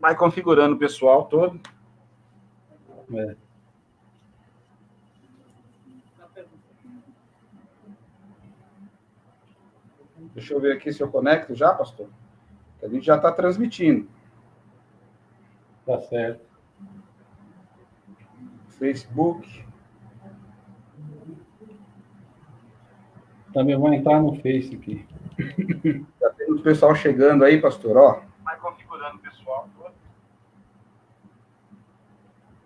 Vai configurando o pessoal todo. É. Deixa eu ver aqui se eu conecto já, pastor. A gente já está transmitindo. Tá certo. Facebook. Também vou entrar no Face aqui. Já tem o pessoal chegando aí, pastor, ó. Vai configurando o pessoal todo.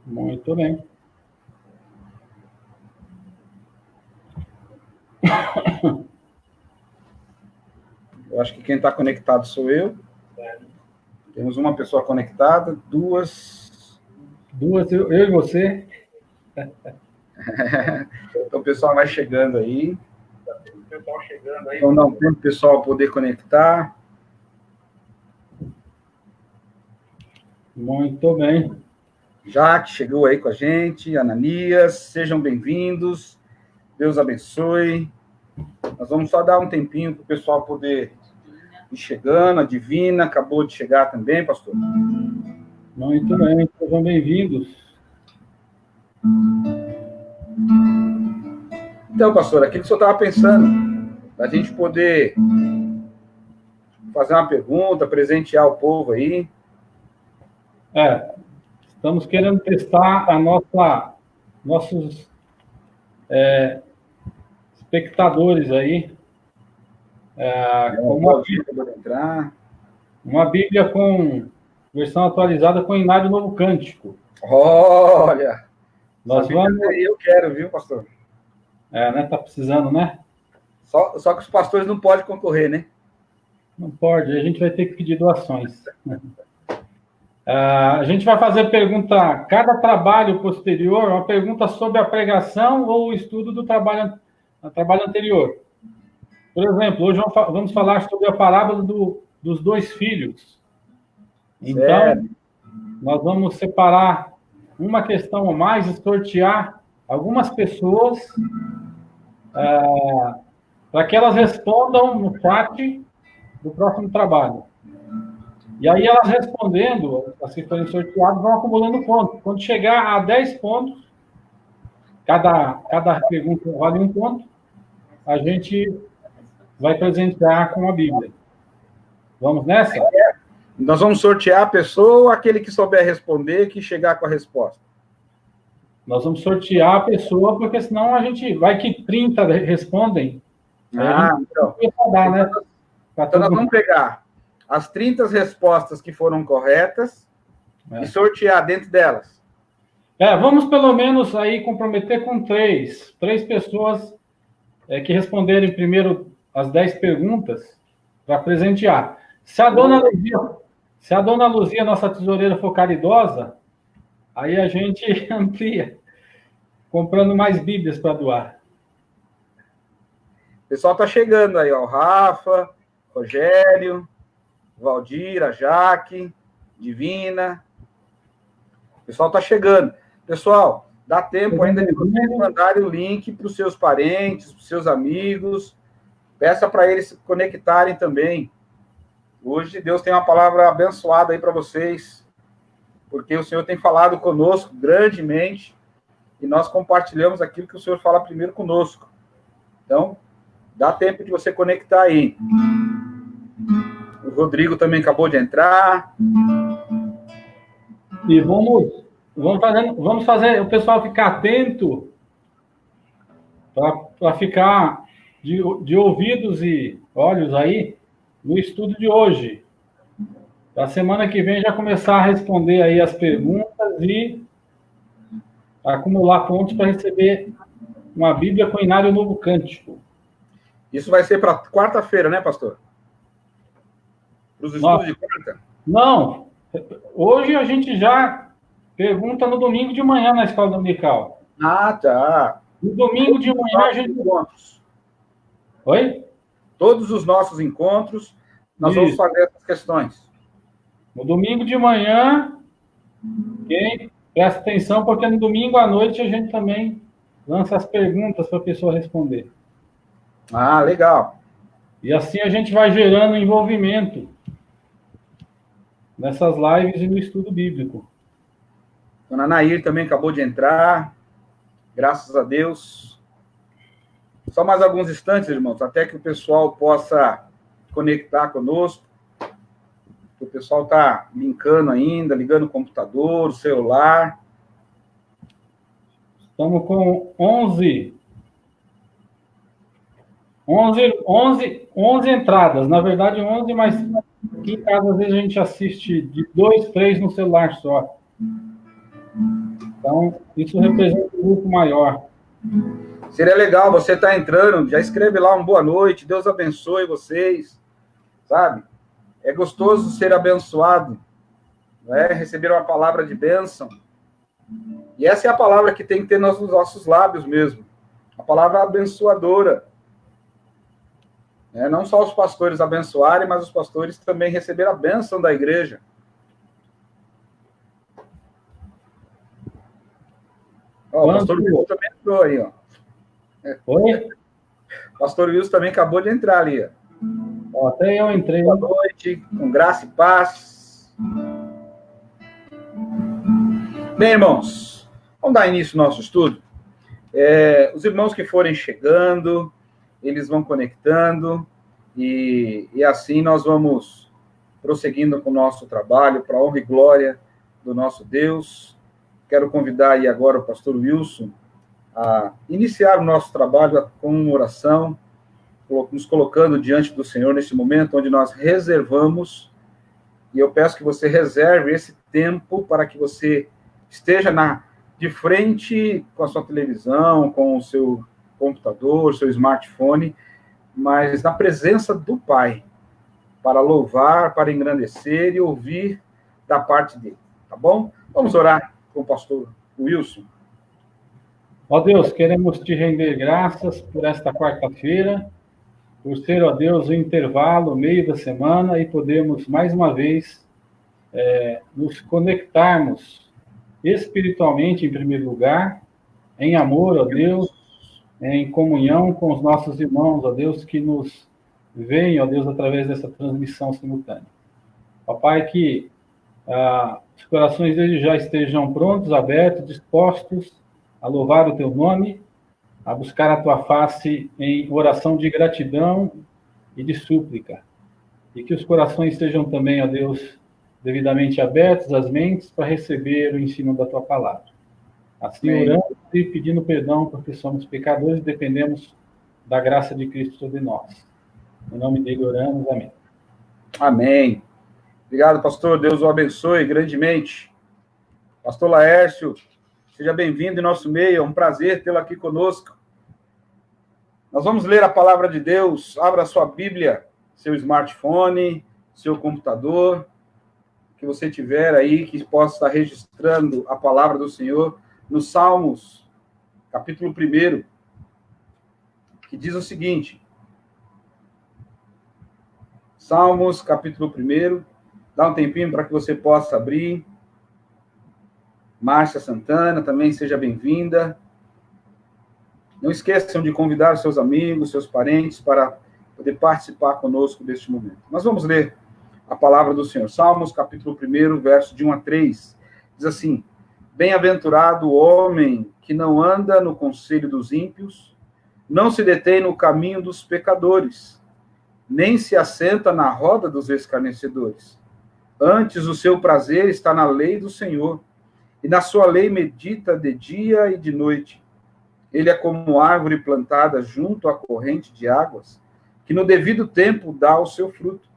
Muito bem. Eu acho que quem está conectado sou eu. Temos uma pessoa conectada, duas. Duas, eu e você. Então o pessoal vai chegando aí. Então dá um tempo o pessoal poder conectar. Muito bem. Jaque chegou aí com a gente, Ananias, sejam bem-vindos. Deus abençoe. Nós vamos só dar um tempinho para o pessoal poder ir chegando. A Divina acabou de chegar também, pastor. Muito bem, sejam bem-vindos. Então, pastor, aquilo que o senhor estava pensando, a gente poder fazer uma pergunta, presentear o povo aí. Estamos querendo testar nossos espectadores aí. Uma Bíblia com versão atualizada com Inário Novo Cântico. Olha! Nós vamos... Eu quero, viu, pastor? Né? Tá precisando, né? Só que os pastores não podem concorrer, né? Não pode, a gente vai ter que pedir doações. A gente vai fazer pergunta, cada trabalho posterior, uma pergunta sobre a pregação ou o estudo do trabalho anterior. Por exemplo, hoje vamos falar sobre a parábola dos dois filhos. Então, nós vamos separar uma questão ou mais e sortear algumas pessoas para que elas respondam no chat do próximo trabalho. E aí, elas respondendo, as que forem sorteadas, vão acumulando pontos. Quando chegar a 10 pontos, cada pergunta vale 1 ponto, a gente vai presentear com a Bíblia. Vamos nessa? Nós vamos sortear a pessoa ou aquele que souber responder, que chegar com a resposta? Nós vamos sortear a pessoa, porque senão a gente... Vai que 30 respondem. Então. Dar, né? Então nós vamos pegar as 30 respostas que foram corretas e sortear dentro delas. Vamos pelo menos aí comprometer com três pessoas que responderem primeiro as 10 perguntas para presentear. Se a dona Luzia, nossa tesoureira, for caridosa, aí a gente amplia, comprando mais Bíblias para doar. O pessoal está chegando aí, ó. O Rafa, Rogério, Valdir, a Jaque, Divina. O pessoal está chegando. Pessoal, dá tempo ainda de vocês mandarem o link para os seus parentes, para os seus amigos. Peça para eles se conectarem também. Hoje Deus tem uma palavra abençoada aí para vocês, porque o Senhor tem falado conosco grandemente e nós compartilhamos aquilo que o Senhor fala primeiro conosco. Então, dá tempo de você conectar aí. O Rodrigo também acabou de entrar. E vamos fazer o pessoal ficar atento para ficar de ouvidos e olhos aí no estudo de hoje. Da semana que vem já começar a responder aí as perguntas e acumular pontos para receber uma Bíblia com Inário Novo Cântico. Isso vai ser para quarta-feira, né, pastor? Para os estudos de quarta? Não. Hoje a gente já pergunta no domingo de manhã na escola dominical. Tá. No domingo de manhã a gente... Oi? Todos os nossos encontros, nós vamos fazer essas questões. No domingo de manhã, quem presta atenção, porque no domingo à noite a gente também lança as perguntas para a pessoa responder. Legal. E assim a gente vai gerando envolvimento. nessas lives e no estudo bíblico. Dona Nair também acabou de entrar. Graças a Deus. Só mais alguns instantes, irmãos, até que o pessoal possa conectar conosco. O pessoal está linkando ainda, ligando o computador, o celular. Estamos com 11 entradas. Na verdade, 11, mas aqui em casa, às vezes, a gente assiste de 2, 3 no celular só. Então, isso representa um grupo maior. Seria legal, você está entrando, já escreve lá uma boa noite, Deus abençoe vocês, sabe? É gostoso ser abençoado, não é? Receber uma palavra de bênção. E essa é a palavra que tem que ter nos nossos lábios mesmo. A palavra abençoadora. Não só os pastores abençoarem, mas os pastores também receber a bênção da igreja. Ó, o pastor Wilson também entrou aí, ó. Oi? O pastor Wilson também acabou de entrar ali, ó. Ó, até eu entrei. Boa noite, com graça e paz. Bem, irmãos, vamos dar início ao nosso estudo. Os irmãos que forem chegando, eles vão conectando, e assim nós vamos prosseguindo com o nosso trabalho, para a honra e glória do nosso Deus. Quero convidar aí agora o pastor Wilson a iniciar o nosso trabalho com uma oração, nos colocando diante do Senhor neste momento, onde nós reservamos, e eu peço que você reserve esse tempo para que você esteja de frente com a sua televisão, com o seu computador, seu smartphone, mas na presença do Pai, para louvar, para engrandecer e ouvir da parte dele, tá bom? Vamos orar com o pastor Wilson. Ó Deus, queremos te render graças por esta quarta-feira, por ser, ó Deus, o intervalo, o meio da semana, e podermos, mais uma vez, nos conectarmos espiritualmente, em primeiro lugar, em amor, ó Deus, em comunhão com os nossos irmãos, ó Deus, que nos veem, ó Deus, através dessa transmissão simultânea. Ó Pai, que os corações deles já estejam prontos, abertos, dispostos a louvar o teu nome, a buscar a tua face em oração de gratidão e de súplica. E que os corações estejam também, ó Deus, devidamente abertos, as mentes, para receber o ensino da tua palavra. Assim, orando e pedindo perdão, porque somos pecadores e dependemos da graça de Cristo sobre nós. Em nome dele oramos, amém. Amém. Obrigado, pastor. Deus o abençoe grandemente. Pastor Laércio, seja bem-vindo em nosso meio. É um prazer tê-lo aqui conosco. Nós vamos ler a palavra de Deus. Abra sua Bíblia, seu smartphone, seu computador, que você tiver aí, que possa estar registrando a palavra do Senhor no Salmos, capítulo 1, que diz o seguinte. Salmos, capítulo 1. Dá um tempinho para que você possa abrir. Márcia Santana, também seja bem-vinda. Não esqueçam de convidar seus amigos, seus parentes, para poder participar conosco deste momento. Nós vamos ler a palavra do Senhor. Salmos, capítulo 1, verso de 1 a 3. Diz assim: Bem-aventurado o homem que não anda no conselho dos ímpios, não se detém no caminho dos pecadores, nem se assenta na roda dos escarnecedores. Antes o seu prazer está na lei do Senhor, e na sua lei medita de dia e de noite. Ele é como árvore plantada junto à corrente de águas, que no devido tempo dá o seu fruto,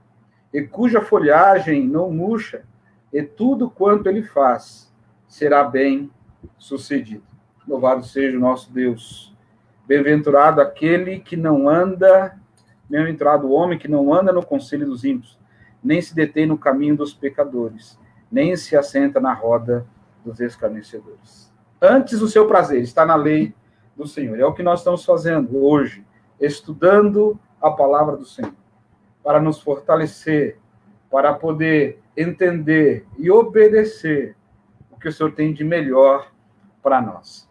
e cuja folhagem não murcha, e tudo quanto ele faz será bem sucedido. Louvado seja o nosso Deus. Bem-aventurado aquele que não anda, bem-aventurado o homem que não anda no conselho dos ímpios, nem se detém no caminho dos pecadores, nem se assenta na roda dos escarnecedores. Antes o seu prazer está na lei do Senhor. É o que nós estamos fazendo hoje, estudando a palavra do Senhor, para nos fortalecer, para poder entender e obedecer o que o Senhor tem de melhor para nós.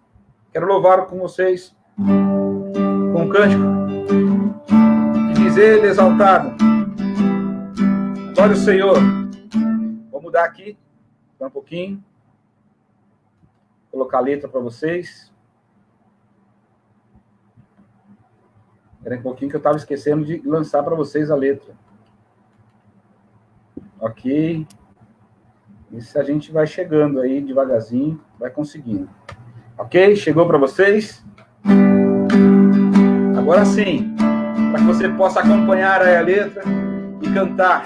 Quero louvar com vocês com um cântico que diz ele exaltado. Adore o Senhor. Como mudar aqui. Espera um pouquinho. Vou colocar a letra para vocês. Espera um pouquinho que eu estava esquecendo de lançar para vocês a letra. Ok. Isso a gente vai chegando aí devagarzinho, vai conseguindo. Ok? Chegou para vocês? Agora sim, para que você possa acompanhar aí a letra e cantar.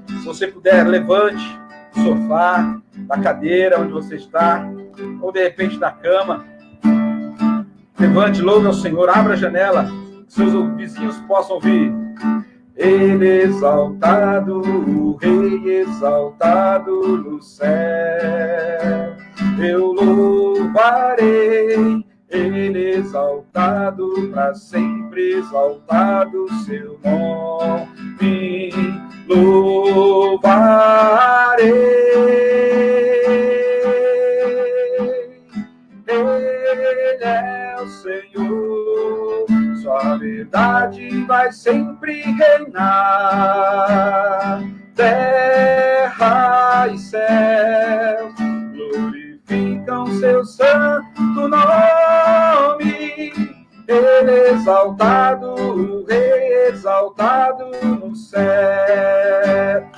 Se você puder, levante do sofá, da cadeira onde você está, ou de repente da cama. Levante, louve ao Senhor, abra a janela, que seus vizinhos possam ouvir. Ele exaltado, o Rei exaltado no céu, eu louvarei. Ele exaltado, para sempre exaltado seu nome, louvarei. Ele é o Senhor, sua verdade vai sempre reinar. Terra e céus glorificam seu santo nome. Ele exaltado, o Rei exaltado no céu.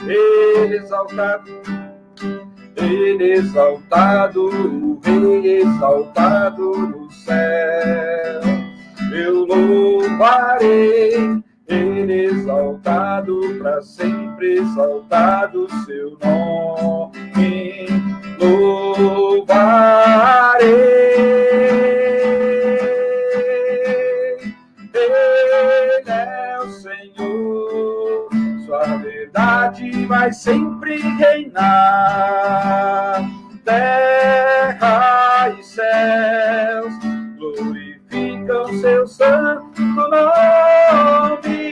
Ele exaltado, o Rei exaltado no céu. Eu louvarei. Ele exaltado, para sempre exaltado seu nome, louvarei. Ele é o Senhor, sua verdade vai sempre reinar. Terra e céus glorificam seu santo nome.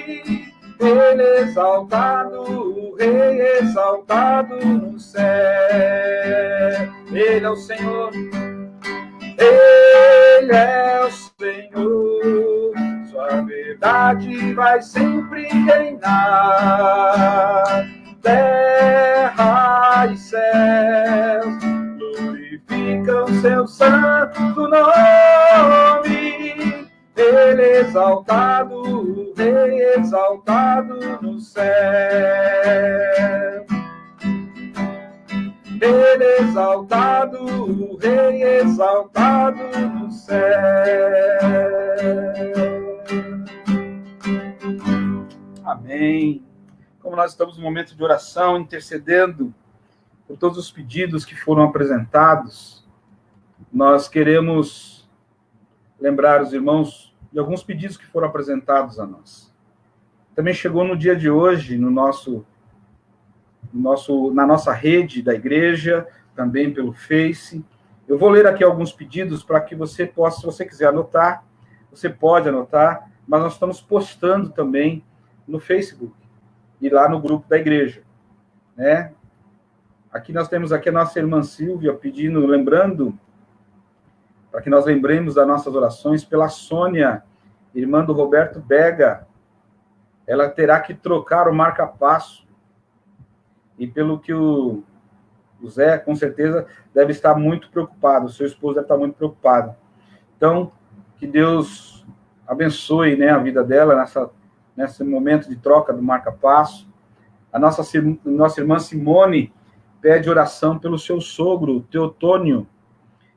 Ele exaltado, o Rei exaltado no céu. Ele é o Senhor, Ele é o Senhor, sua verdade vai sempre reinar. Terra e céus glorificam seu santo nome. Ele exaltado, o Rei exaltado no céu. Ele exaltado, o Rei exaltado no céu. Amém. Como nós estamos no momento de oração, intercedendo por todos os pedidos que foram apresentados, nós queremos lembrar os irmãos de alguns pedidos que foram apresentados a nós. Também chegou no dia de hoje, na nossa rede da igreja, também pelo Face. Eu vou ler aqui alguns pedidos para que você possa, se você quiser anotar, você pode anotar, mas nós estamos postando também no Facebook e lá no grupo da igreja, né? Aqui nós temos aqui a nossa irmã Silvia pedindo, lembrando, para que nós lembremos das nossas orações pela Sônia, irmã do Roberto Bega. Ela terá que trocar o marca-passo. E pelo que o Zé, com certeza, deve estar muito preocupado. O seu esposo deve estar muito preocupado. Então, que Deus abençoe, né, a vida dela nesse momento de troca do marca-passo. A nossa irmã Simone pede oração pelo seu sogro, Teotônio.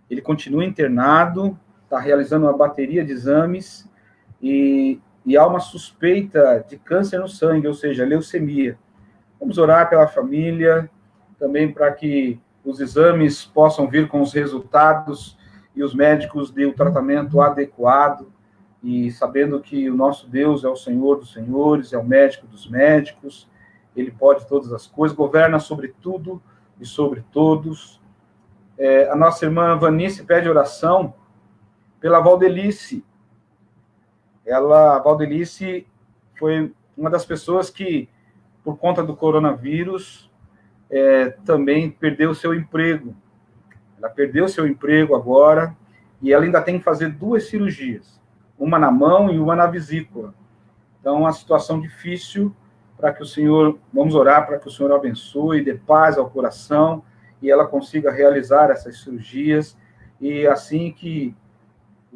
Ele continua internado, está realizando uma bateria de exames e há uma suspeita de câncer no sangue, ou seja, leucemia. Vamos orar pela família, também para que os exames possam vir com os resultados e os médicos dêem o tratamento adequado, e sabendo que o nosso Deus é o Senhor dos senhores, é o médico dos médicos, Ele pode todas as coisas, governa sobre tudo e sobre todos. A nossa irmã Vanice pede oração pela Valdelice. A Valdelice foi uma das pessoas que, por conta do coronavírus, também perdeu seu emprego. Ela perdeu seu emprego agora e ela ainda tem que fazer 2 cirurgias, uma na mão e uma na vesícula. Então, uma situação difícil, para que o Senhor, vamos orar para que o Senhor abençoe, dê paz ao coração, e ela consiga realizar essas cirurgias, e assim que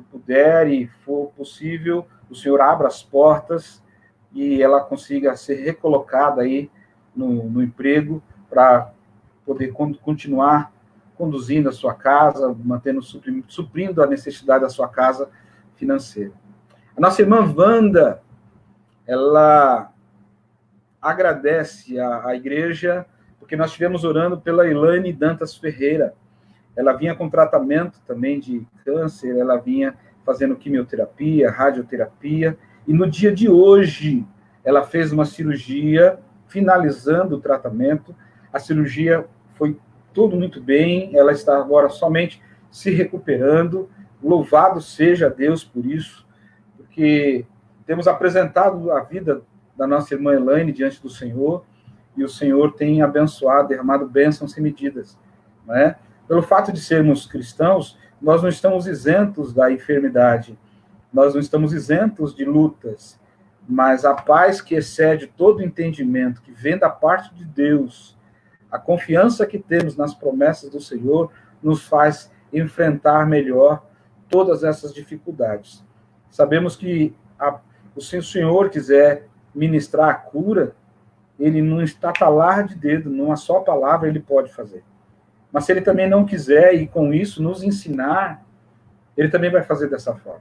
puder e for possível, o Senhor abra as portas e ela consiga ser recolocada aí no emprego para poder continuar conduzindo a sua casa, mantendo, suprindo a necessidade da sua casa financeira. A nossa irmã Wanda, ela agradece à igreja, porque nós estivemos orando pela Elaine Dantas Ferreira. Ela vinha com tratamento também de câncer, ela vinha fazendo quimioterapia, radioterapia, e no dia de hoje ela fez uma cirurgia, finalizando o tratamento. A cirurgia foi tudo muito bem, ela está agora somente se recuperando. Louvado seja Deus por isso, porque temos apresentado a vida da nossa irmã Elaine diante do Senhor, e o Senhor tem abençoado, derramado bênçãos sem medidas, não é? Pelo fato de sermos cristãos, nós não estamos isentos da enfermidade, nós não estamos isentos de lutas, mas a paz que excede todo entendimento, que vem da parte de Deus, a confiança que temos nas promessas do Senhor, nos faz enfrentar melhor todas essas dificuldades. Sabemos que se o Senhor quiser ministrar a cura, ele num estatalar de dedo, numa só palavra, ele pode fazer. Mas se ele também não quiser, e com isso nos ensinar, ele também vai fazer dessa forma.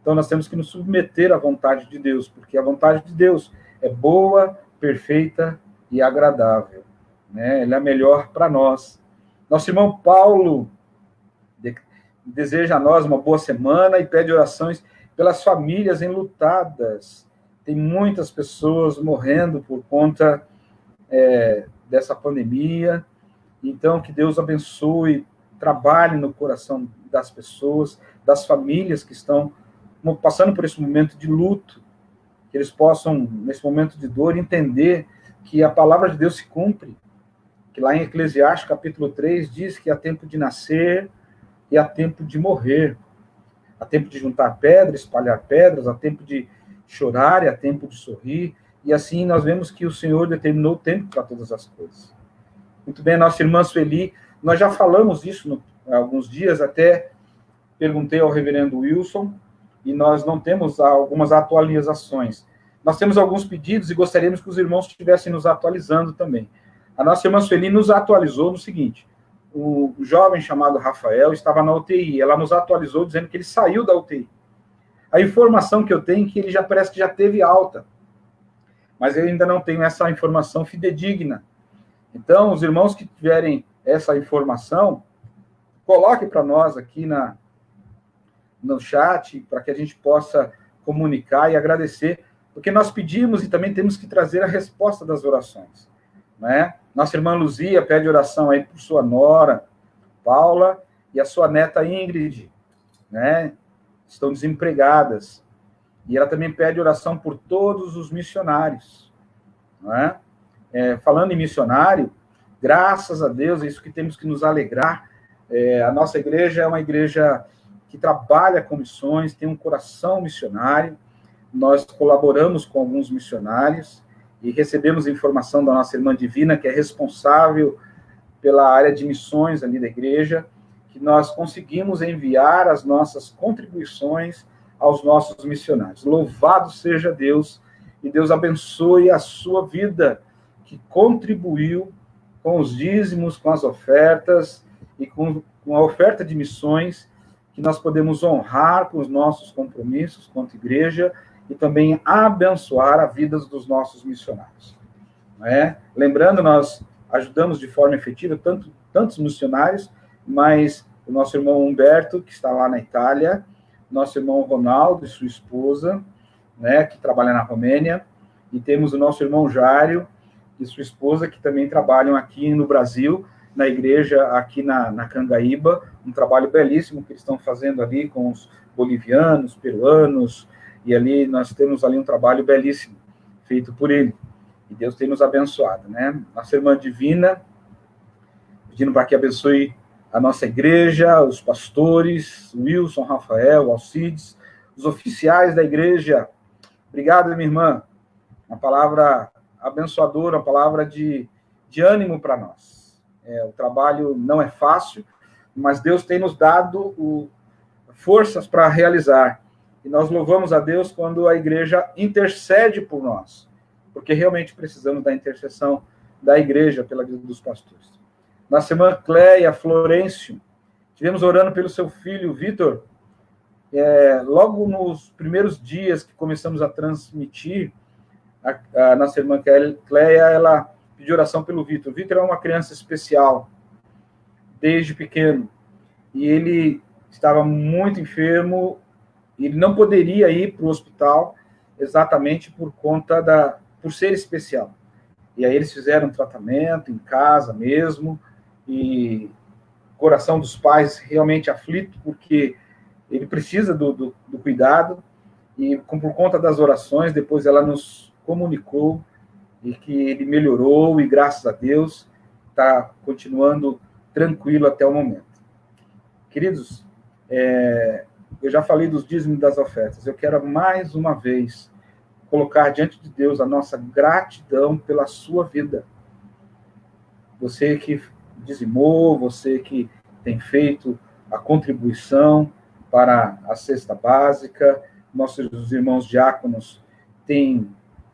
Então nós temos que nos submeter à vontade de Deus, porque a vontade de Deus é boa, perfeita e agradável, né? Ele é melhor para nós. Nosso irmão Paulo deseja a nós uma boa semana e pede orações pelas famílias enlutadas. Tem muitas pessoas morrendo por conta dessa pandemia. Então, que Deus abençoe, trabalhe no coração das pessoas, das famílias que estão passando por esse momento de luto, que eles possam, nesse momento de dor, entender que a palavra de Deus se cumpre, que lá em Eclesiastes, capítulo 3, diz que há tempo de nascer e há tempo de morrer, há tempo de juntar pedras, espalhar pedras, há tempo de chorar e há tempo de sorrir, e assim nós vemos que o Senhor determinou o tempo para todas as coisas. Muito bem, nossa irmã Sueli, nós já falamos isso há alguns dias, até perguntei ao reverendo Wilson, e nós não temos algumas atualizações. Nós temos alguns pedidos e gostaríamos que os irmãos estivessem nos atualizando também. A nossa irmã Sueli nos atualizou no seguinte: o jovem chamado Rafael estava na UTI, ela nos atualizou dizendo que ele saiu da UTI. A informação que eu tenho é que ele parece que já teve alta, mas eu ainda não tenho essa informação fidedigna. Então, os irmãos que tiverem essa informação, coloque para nós aqui no chat, para que a gente possa comunicar e agradecer, porque nós pedimos e também temos que trazer a resposta das orações, né? Nossa irmã Luzia pede oração aí por sua nora, Paula, e a sua neta Ingrid, né? Estão desempregadas. E ela também pede oração por todos os missionários, não é? Falando em missionário, graças a Deus, é isso que temos que nos alegrar. A nossa igreja é uma igreja que trabalha com missões, tem um coração missionário. Nós colaboramos com alguns missionários e recebemos informação da nossa irmã Divina, que é responsável pela área de missões ali da igreja, que nós conseguimos enviar as nossas contribuições aos nossos missionários. Louvado seja Deus, e Deus abençoe a sua vida, que contribuiu com os dízimos, com as ofertas e com a oferta de missões, que nós podemos honrar com os nossos compromissos quanto igreja e também abençoar a vida dos nossos missionários. Lembrando, nós ajudamos de forma efetiva tantos missionários, mas o nosso irmão Humberto, que está lá na Itália, nosso irmão Ronaldo e sua esposa, que trabalha na Romênia, e temos o nosso irmão Jário e sua esposa, que também trabalham aqui no Brasil, na igreja aqui na Cangaíba, um trabalho belíssimo que eles estão fazendo ali com os bolivianos, peruanos, e ali nós temos ali um trabalho belíssimo, feito por ele, e Deus tem nos abençoado, né? Nossa irmã Divina, pedindo para que abençoe a nossa igreja, os pastores, Wilson, Rafael, Alcides, os oficiais da igreja. Obrigado, minha irmã. Uma palavra abençoadora, uma palavra de ânimo para nós. O trabalho não é fácil, mas Deus tem nos dado forças para realizar. E nós louvamos a Deus quando a igreja intercede por nós, porque realmente precisamos da intercessão da igreja pela vida dos pastores. Nossa irmã Cléia Florencio, estivemos orando pelo seu filho, Vitor. Logo nos primeiros dias que começamos a transmitir, a nossa irmã Cléia, ela pediu oração pelo Vitor. Vitor é uma criança especial, desde pequeno, e ele estava muito enfermo, e ele não poderia ir para o hospital exatamente por ser especial. E aí eles fizeram um tratamento em casa mesmo, e o coração dos pais realmente aflito, porque ele precisa do cuidado, e por conta das orações, depois ela nos comunicou e que ele melhorou, e graças a Deus está continuando tranquilo até o momento. Queridos, eu já falei dos dízimos e das ofertas, eu quero mais uma vez colocar diante de Deus a nossa gratidão pela sua vida. Você que dizimou, você que tem feito a contribuição para a cesta básica, nossos irmãos diáconos têm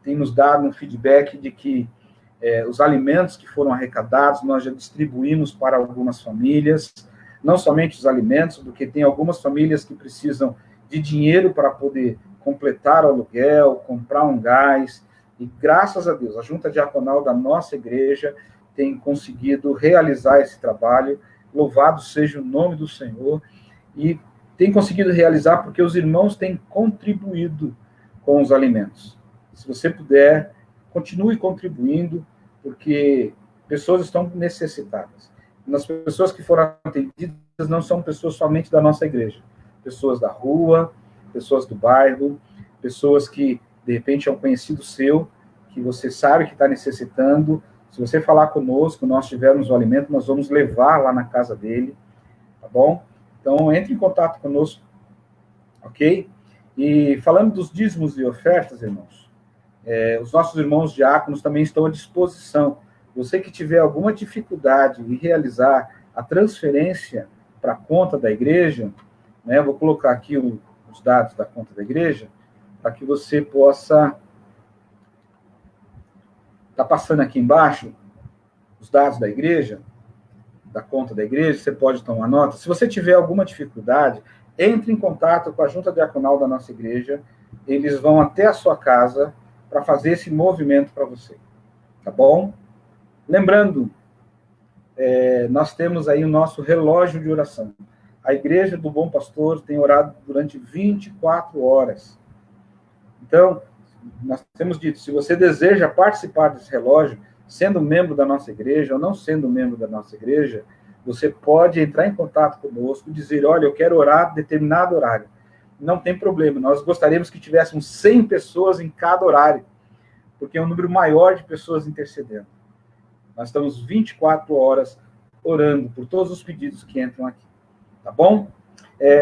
nos dado um feedback de que os alimentos que foram arrecadados, nós já distribuímos para algumas famílias, não somente os alimentos, porque tem algumas famílias que precisam de dinheiro para poder completar o aluguel, comprar um gás, e graças a Deus, a junta diaconal da nossa igreja tem conseguido realizar esse trabalho, louvado seja o nome do Senhor, e tem conseguido realizar porque os irmãos têm contribuído com os alimentos. Se você puder, continue contribuindo, porque pessoas estão necessitadas. As pessoas que foram atendidas não são pessoas somente da nossa igreja, pessoas da rua, pessoas do bairro, pessoas que, de repente, é um conhecido seu, que você sabe que está necessitando. Se você falar conosco, nós tivermos o alimento, nós vamos levar lá na casa dele, tá bom? Então, entre em contato conosco, ok? E falando dos dízimos e ofertas, irmãos, os nossos irmãos diáconos também estão à disposição. Você que tiver alguma dificuldade em realizar a transferência para a conta da igreja, né, vou colocar aqui os dados da conta da igreja, para que você possa... Está passando aqui embaixo os dados da igreja, da conta da igreja, você pode tomar nota. Se você tiver alguma dificuldade, entre em contato com a junta diaconal da nossa igreja, eles vão até a sua casa para fazer esse movimento para você, tá bom? Lembrando, nós temos aí o nosso relógio de oração. A Igreja do Bom Pastor tem orado durante 24 horas. Então, nós temos dito, se você deseja participar desse relógio, sendo membro da nossa igreja ou não sendo membro da nossa igreja, você pode entrar em contato conosco e dizer, olha, eu quero orar determinado horário. Não tem problema, nós gostaríamos que tivéssemos 100 pessoas em cada horário, porque é um número maior de pessoas intercedendo. Nós estamos 24 horas orando por todos os pedidos que entram aqui, tá bom?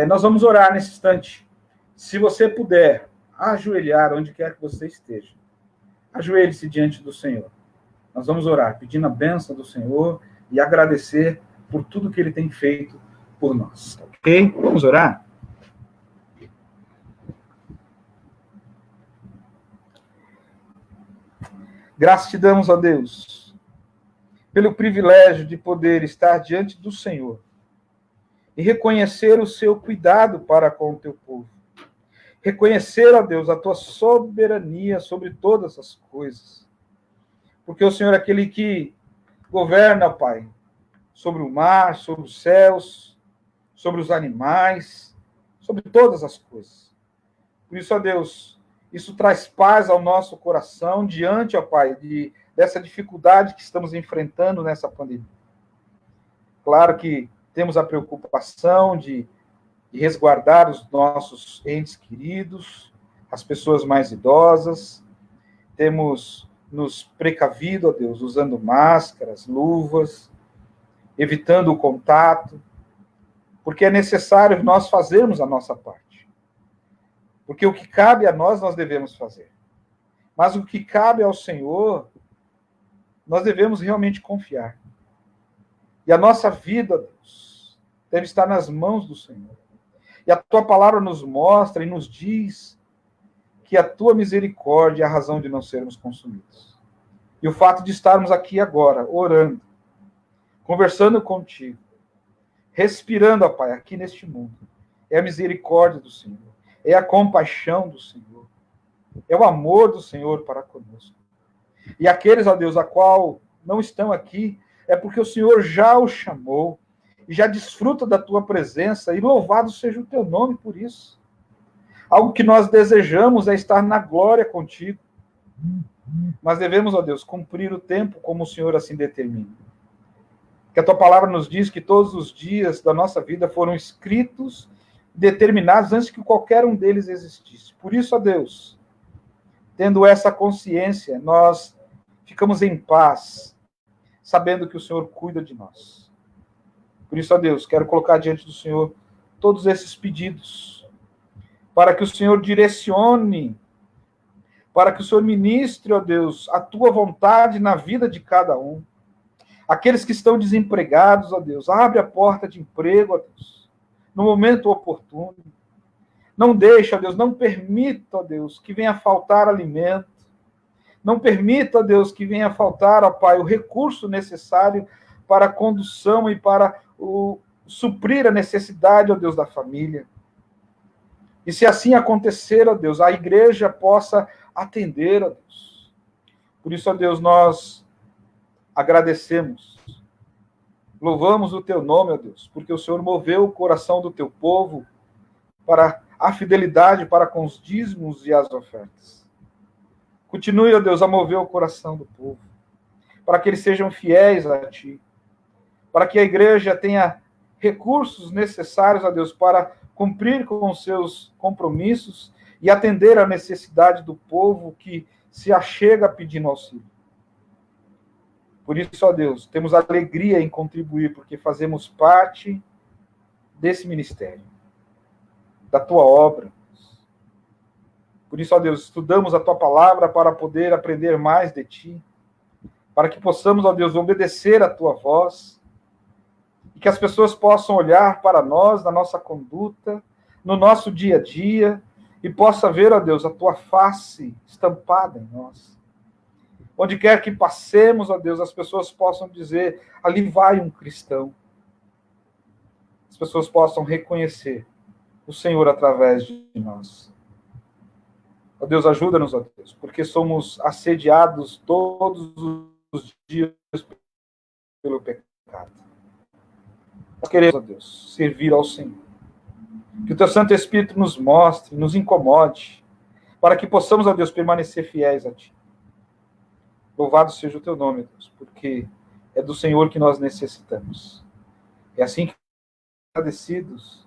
Nós vamos orar nesse instante. Se você puder ajoelhar onde quer que você esteja, ajoelhe-se diante do Senhor. Nós vamos orar, pedindo a bênção do Senhor e agradecer por tudo que Ele tem feito por nós, ok? Vamos orar? Graças te damos, ó Deus, pelo privilégio de poder estar diante do Senhor e reconhecer o seu cuidado para com o teu povo. Reconhecer, ó Deus, a tua soberania sobre todas as coisas. Porque o Senhor é aquele que governa, Pai, sobre o mar, sobre os céus, sobre os animais, sobre todas as coisas. Por isso, ó Deus, isso traz paz ao nosso coração diante, ó Pai, dessa dificuldade que estamos enfrentando nessa pandemia. Claro que temos a preocupação de resguardar os nossos entes queridos, as pessoas mais idosas. Temos nos precavido, ó Deus, usando máscaras, luvas, evitando o contato, porque é necessário nós fazermos a nossa parte. Porque o que cabe a nós, nós devemos fazer. Mas o que cabe ao Senhor, nós devemos realmente confiar. E a nossa vida, Deus, deve estar nas mãos do Senhor. E a tua palavra nos mostra e nos diz que a tua misericórdia é a razão de não sermos consumidos. E o fato de estarmos aqui agora, orando, conversando contigo, respirando, ó Pai, aqui neste mundo, é a misericórdia do Senhor, é a compaixão do Senhor, é o amor do Senhor para conosco. E aqueles, ó Deus, a qual não estão aqui, é porque o Senhor já os chamou, e já desfruta da tua presença, e louvado seja o teu nome por isso. Algo que nós desejamos é estar na glória contigo. Mas devemos, ó Deus, cumprir o tempo como o Senhor assim determina. Que a tua palavra nos diz que todos os dias da nossa vida foram escritos, determinados antes que qualquer um deles existisse. Por isso, ó Deus, tendo essa consciência, nós ficamos em paz, sabendo que o Senhor cuida de nós. Por isso, ó Deus, quero colocar diante do Senhor todos esses pedidos, para que o Senhor direcione, para que o Senhor ministre, ó Deus, a tua vontade na vida de cada um. Aqueles que estão desempregados, ó Deus, abre a porta de emprego, ó Deus, no momento oportuno. Não deixa, ó Deus, não permita, ó Deus, que venha faltar alimento. Não permita, ó Deus, que venha faltar, ó Pai, o recurso necessário para a condução e para suprir a necessidade, ó Deus, da família. E se assim acontecer, ó Deus, a igreja possa atender, ó Deus. Por isso, ó Deus, nós agradecemos, louvamos o teu nome, ó Deus, porque o Senhor moveu o coração do teu povo para a fidelidade para com os dízimos e as ofertas. Continue, ó Deus, a mover o coração do povo, para que eles sejam fiéis a ti, para que a igreja tenha recursos necessários, ó Deus, para cumprir com os seus compromissos e atender à necessidade do povo que se achega pedindo auxílio. Por isso, ó Deus, temos alegria em contribuir, porque fazemos parte desse ministério, da tua obra. Por isso, ó Deus, estudamos a tua palavra para poder aprender mais de ti, para que possamos, ó Deus, obedecer a tua voz, e que as pessoas possam olhar para nós, na nossa conduta, no nosso dia a dia, e possa ver, ó Deus, a tua face estampada em nós. Onde quer que passemos, ó Deus, as pessoas possam dizer, ali vai um cristão. As pessoas possam reconhecer o Senhor através de nós. Ó Deus, ajuda-nos, ó Deus, porque somos assediados todos os dias pelo pecado. Nós queremos, ó Deus, servir ao Senhor. Que o teu Santo Espírito nos mostre, nos incomode, para que possamos, ó Deus, permanecer fiéis a ti. Louvado seja o teu nome, Deus, porque é do Senhor que nós necessitamos. É assim que, agradecidos,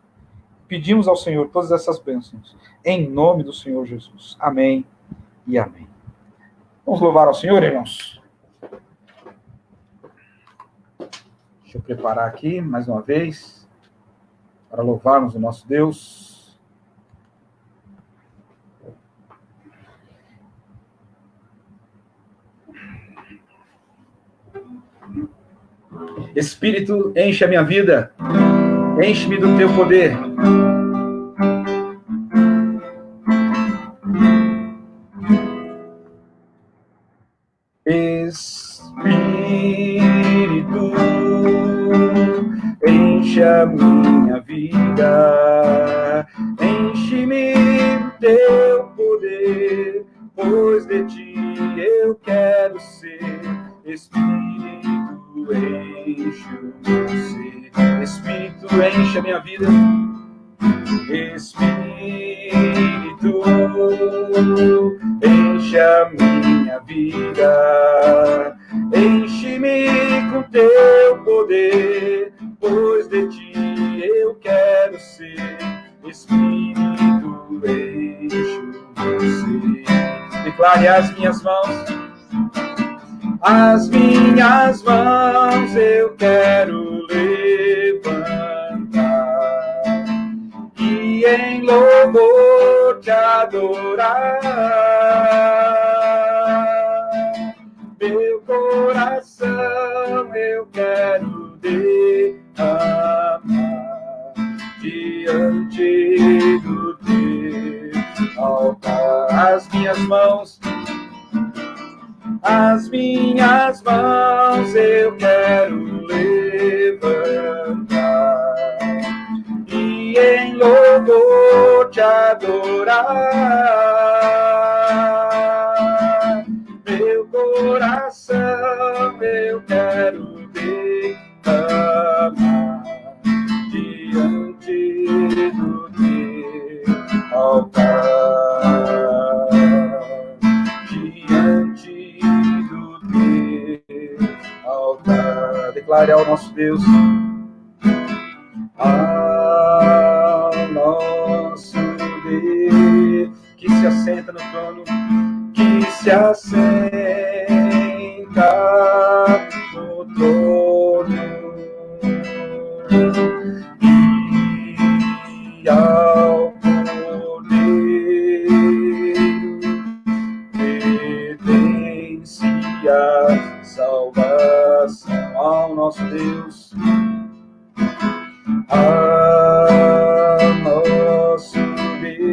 pedimos ao Senhor todas essas bênçãos, em nome do Senhor Jesus. Amém e amém. Vamos louvar ao Senhor, irmãos? Deixa eu preparar aqui, mais uma vez, para louvarmos o nosso Deus. Espírito, enche a minha vida, enche-me do teu poder. Espírito, enche a minha vida, enche-me do teu poder, pois de ti eu quero ser. Espírito, enche o meu ser. Espírito, enche a minha vida. Espírito, enche a minha vida. Enche-me com teu poder, pois de ti eu quero ser. Espírito, enche o meu ser. Declare as minhas mãos. As minhas mãos eu quero levantar e em louvor te adorar. Meu coração as minhas mãos eu quero levantar e em louvor te adorar. Meu coração eu quero derramar diante do teu altar, diante do teu altar. Declare ao nosso Deus, ao nosso Deus, que se assenta no trono, que se assenta no trono, e ao Cordeiro pertence a salvação. Ao nosso Deus, ao nosso Deus,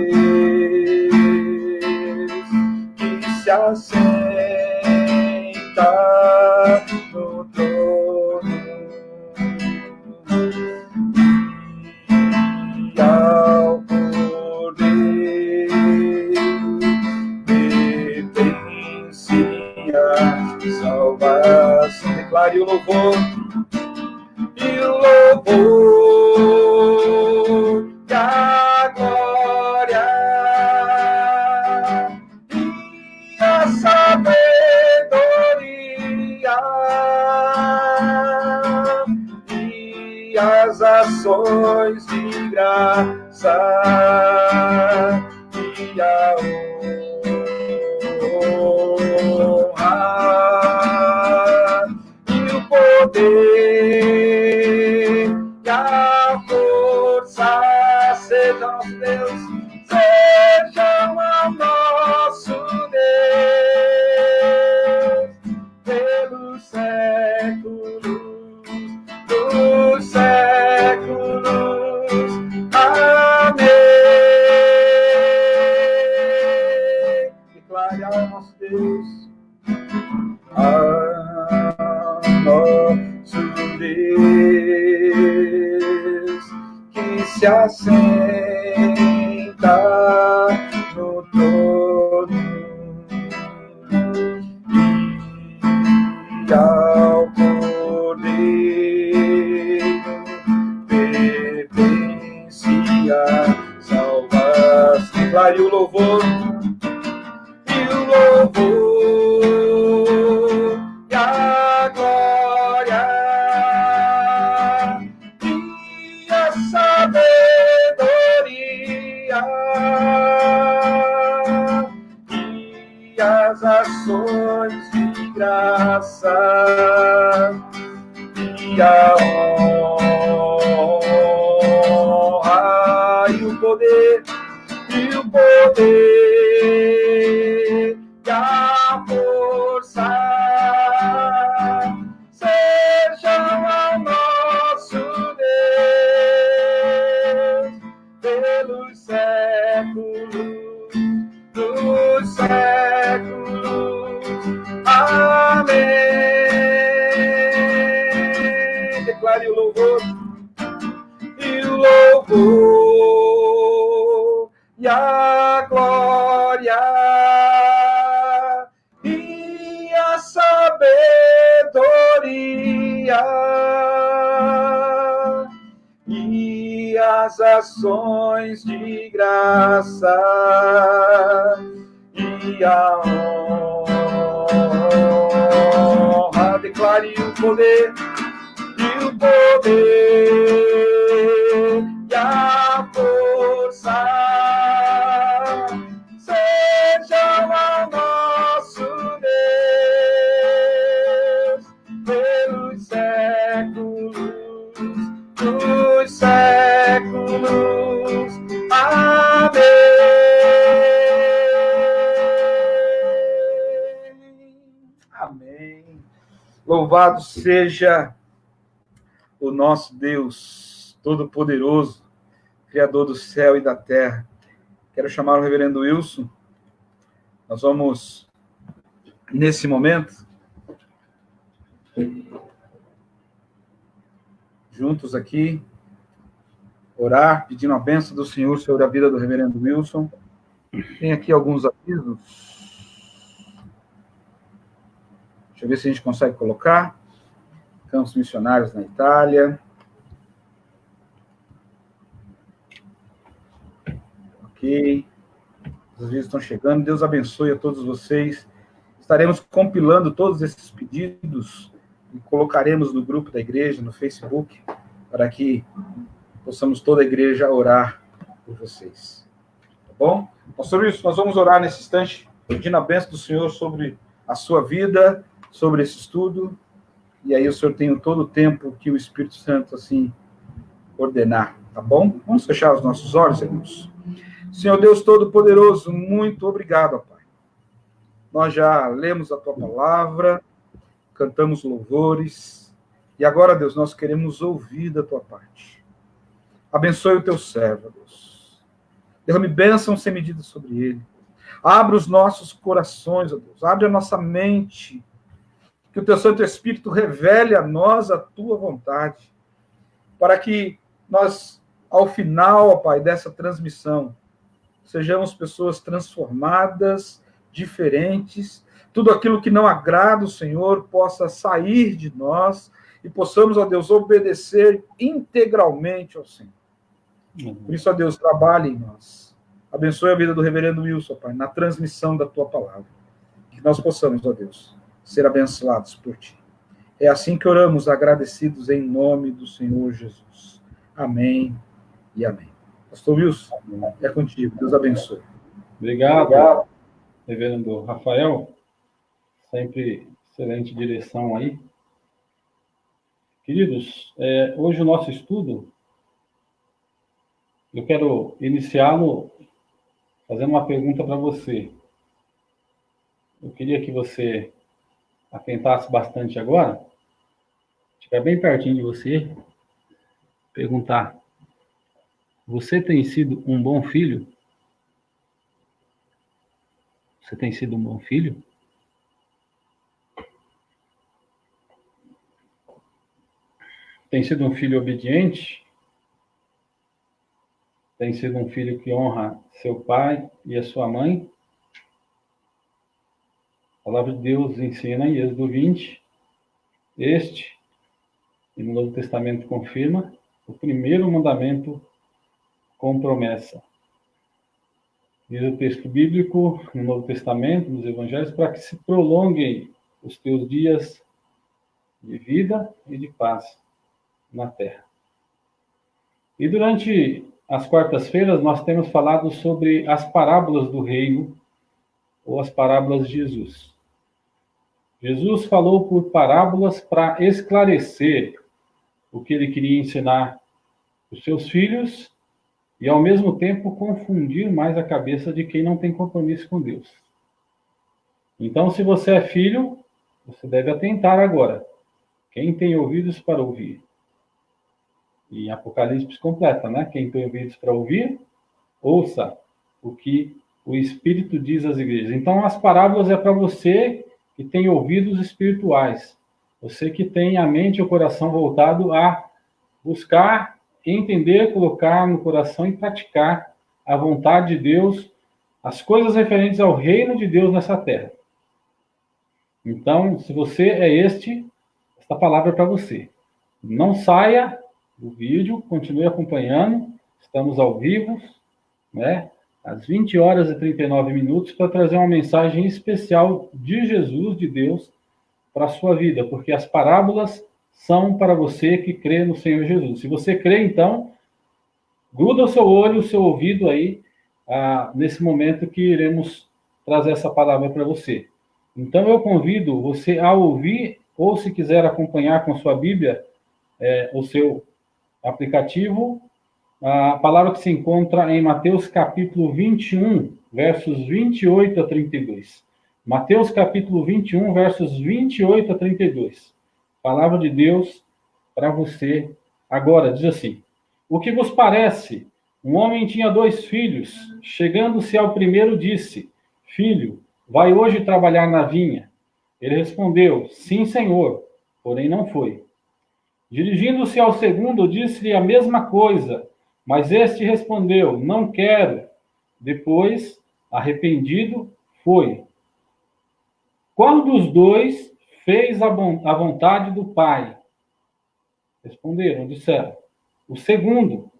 que se assenta no trono, e ao Cordeiro pertence a salvação. Declare o louvor, e o louvor, e a glória, e a sabedoria, e as ações de graça, e a honra, e o poder, e a força sejam ao Deus, sejam ao nosso Deus, pelos séculos dos séculos. Amém. Declare ao nosso Deus, ao nosso Deus, que se assenta no trono, e ao Cordeiro pertence a salvação. Declare o louvor, e o louvor, e a glória, e a sabedoria, e as ações de graça, e a honra, e o poder, e o poder, e a força sejam ao nosso Deus, pelos séculos dos séculos. Amém. Declare o louvor, e o louvor, e a glória, e a sabedoria, e as ações de graça, e a honra. Declare o poder, e o poder, e a força sejam ao nosso Deus, pelos séculos dos séculos. Amém. Amém. Louvado seja o nosso Deus Todo-Poderoso, Criador do céu e da terra. Quero chamar o reverendo Wilson. Nós vamos, nesse momento, juntos aqui, orar, pedindo a bênção do Senhor sobre a vida do reverendo Wilson. Tem aqui alguns avisos. Deixa eu ver se a gente consegue colocar. Campos missionários na Itália. Ok. Os avisos estão chegando. Deus abençoe a todos vocês. Estaremos compilando todos esses pedidos e colocaremos no grupo da igreja, no Facebook, para que possamos toda a igreja orar por vocês. Tá bom? Pastor Wilson, nós vamos orar nesse instante, pedindo a bênção do Senhor sobre a sua vida, sobre esse estudo, e aí o Senhor tem todo o tempo que o Espírito Santo, assim, ordenar, tá bom? Vamos fechar os nossos olhos, irmãos. Senhor Deus Todo-Poderoso, muito obrigado, Pai. Nós já lemos a Tua palavra, cantamos louvores, e agora, Deus, nós queremos ouvir da Tua parte. Abençoe o Teu servo, Deus. Derrame bênção sem medida sobre ele. Abra os nossos corações, ó Deus. Abre a nossa mente. Que o Teu Santo Espírito revele a nós a Tua vontade. Para que nós, ao final, ó Pai, dessa transmissão, sejamos pessoas transformadas, diferentes. Tudo aquilo que não agrada o Senhor possa sair de nós e possamos, ó Deus, obedecer integralmente ao Senhor. Por isso, ó Deus, trabalhe em nós. Abençoe a vida do reverendo Wilson, Pai, na transmissão da Tua palavra. Que nós possamos, ó Deus, ser abençoados por Ti. É assim que oramos, agradecidos em nome do Senhor Jesus. Amém e amém. Pastor Wilson, é contigo. Deus abençoe. Obrigado, reverendo Rafael. Sempre excelente direção aí. Queridos, hoje o nosso estudo, eu quero iniciá-lo fazendo uma pergunta para você. Eu queria que você atentasse bastante agora, estiver bem pertinho de você, perguntar: você tem sido um bom filho? Você tem sido um bom filho? Tem sido um filho obediente? Tem sido um filho que honra seu pai e a sua mãe? A palavra de Deus ensina em Êxodo 20, e no Novo Testamento confirma, o primeiro mandamento com promessa. Diz o texto bíblico, no Novo Testamento, nos Evangelhos, para que se prolonguem os teus dias de vida e de paz na terra. E durante as quartas-feiras nós temos falado sobre as parábolas do reino, ou as parábolas de Jesus. Jesus falou por parábolas para esclarecer o que ele queria ensinar os seus filhos e, ao mesmo tempo, confundir mais a cabeça de quem não tem compromisso com Deus. Então, se você é filho, você deve atentar agora. Quem tem ouvidos para ouvir? E Apocalipse completa, né? Quem tem ouvidos para ouvir, ouça o que o Espírito diz às igrejas. Então, as parábolas é para você que tem ouvidos espirituais. Você que tem a mente e o coração voltado a buscar, entender, colocar no coração e praticar a vontade de Deus, as coisas referentes ao reino de Deus nessa terra. Então, se você é esta palavra é para você. Não saia do vídeo, continue acompanhando. Estamos ao vivo, né? Às 20 horas e 39 minutos, para trazer uma mensagem especial de Jesus, de Deus, para a sua vida, porque as parábolas são para você que crê no Senhor Jesus. Se você crê, então, gruda o seu olho, o seu ouvido aí, nesse momento que iremos trazer essa palavra para você. Então, eu convido você a ouvir, ou se quiser acompanhar com sua Bíblia, o seu aplicativo, a palavra que se encontra em Mateus capítulo 21, versos 28 a 32. Mateus capítulo 21, versos 28 a 32. Palavra de Deus para você agora, diz assim: o que vos parece? Um homem tinha 2 filhos. Chegando-se ao primeiro, disse: filho, vai hoje trabalhar na vinha. Ele respondeu: sim, senhor. porém não foi. Dirigindo-se ao segundo, disse-lhe a mesma coisa, mas este respondeu: não quero. Depois, arrependido, foi. Qual dos dois fez a vontade do Pai? Responderam, disseram: o segundo.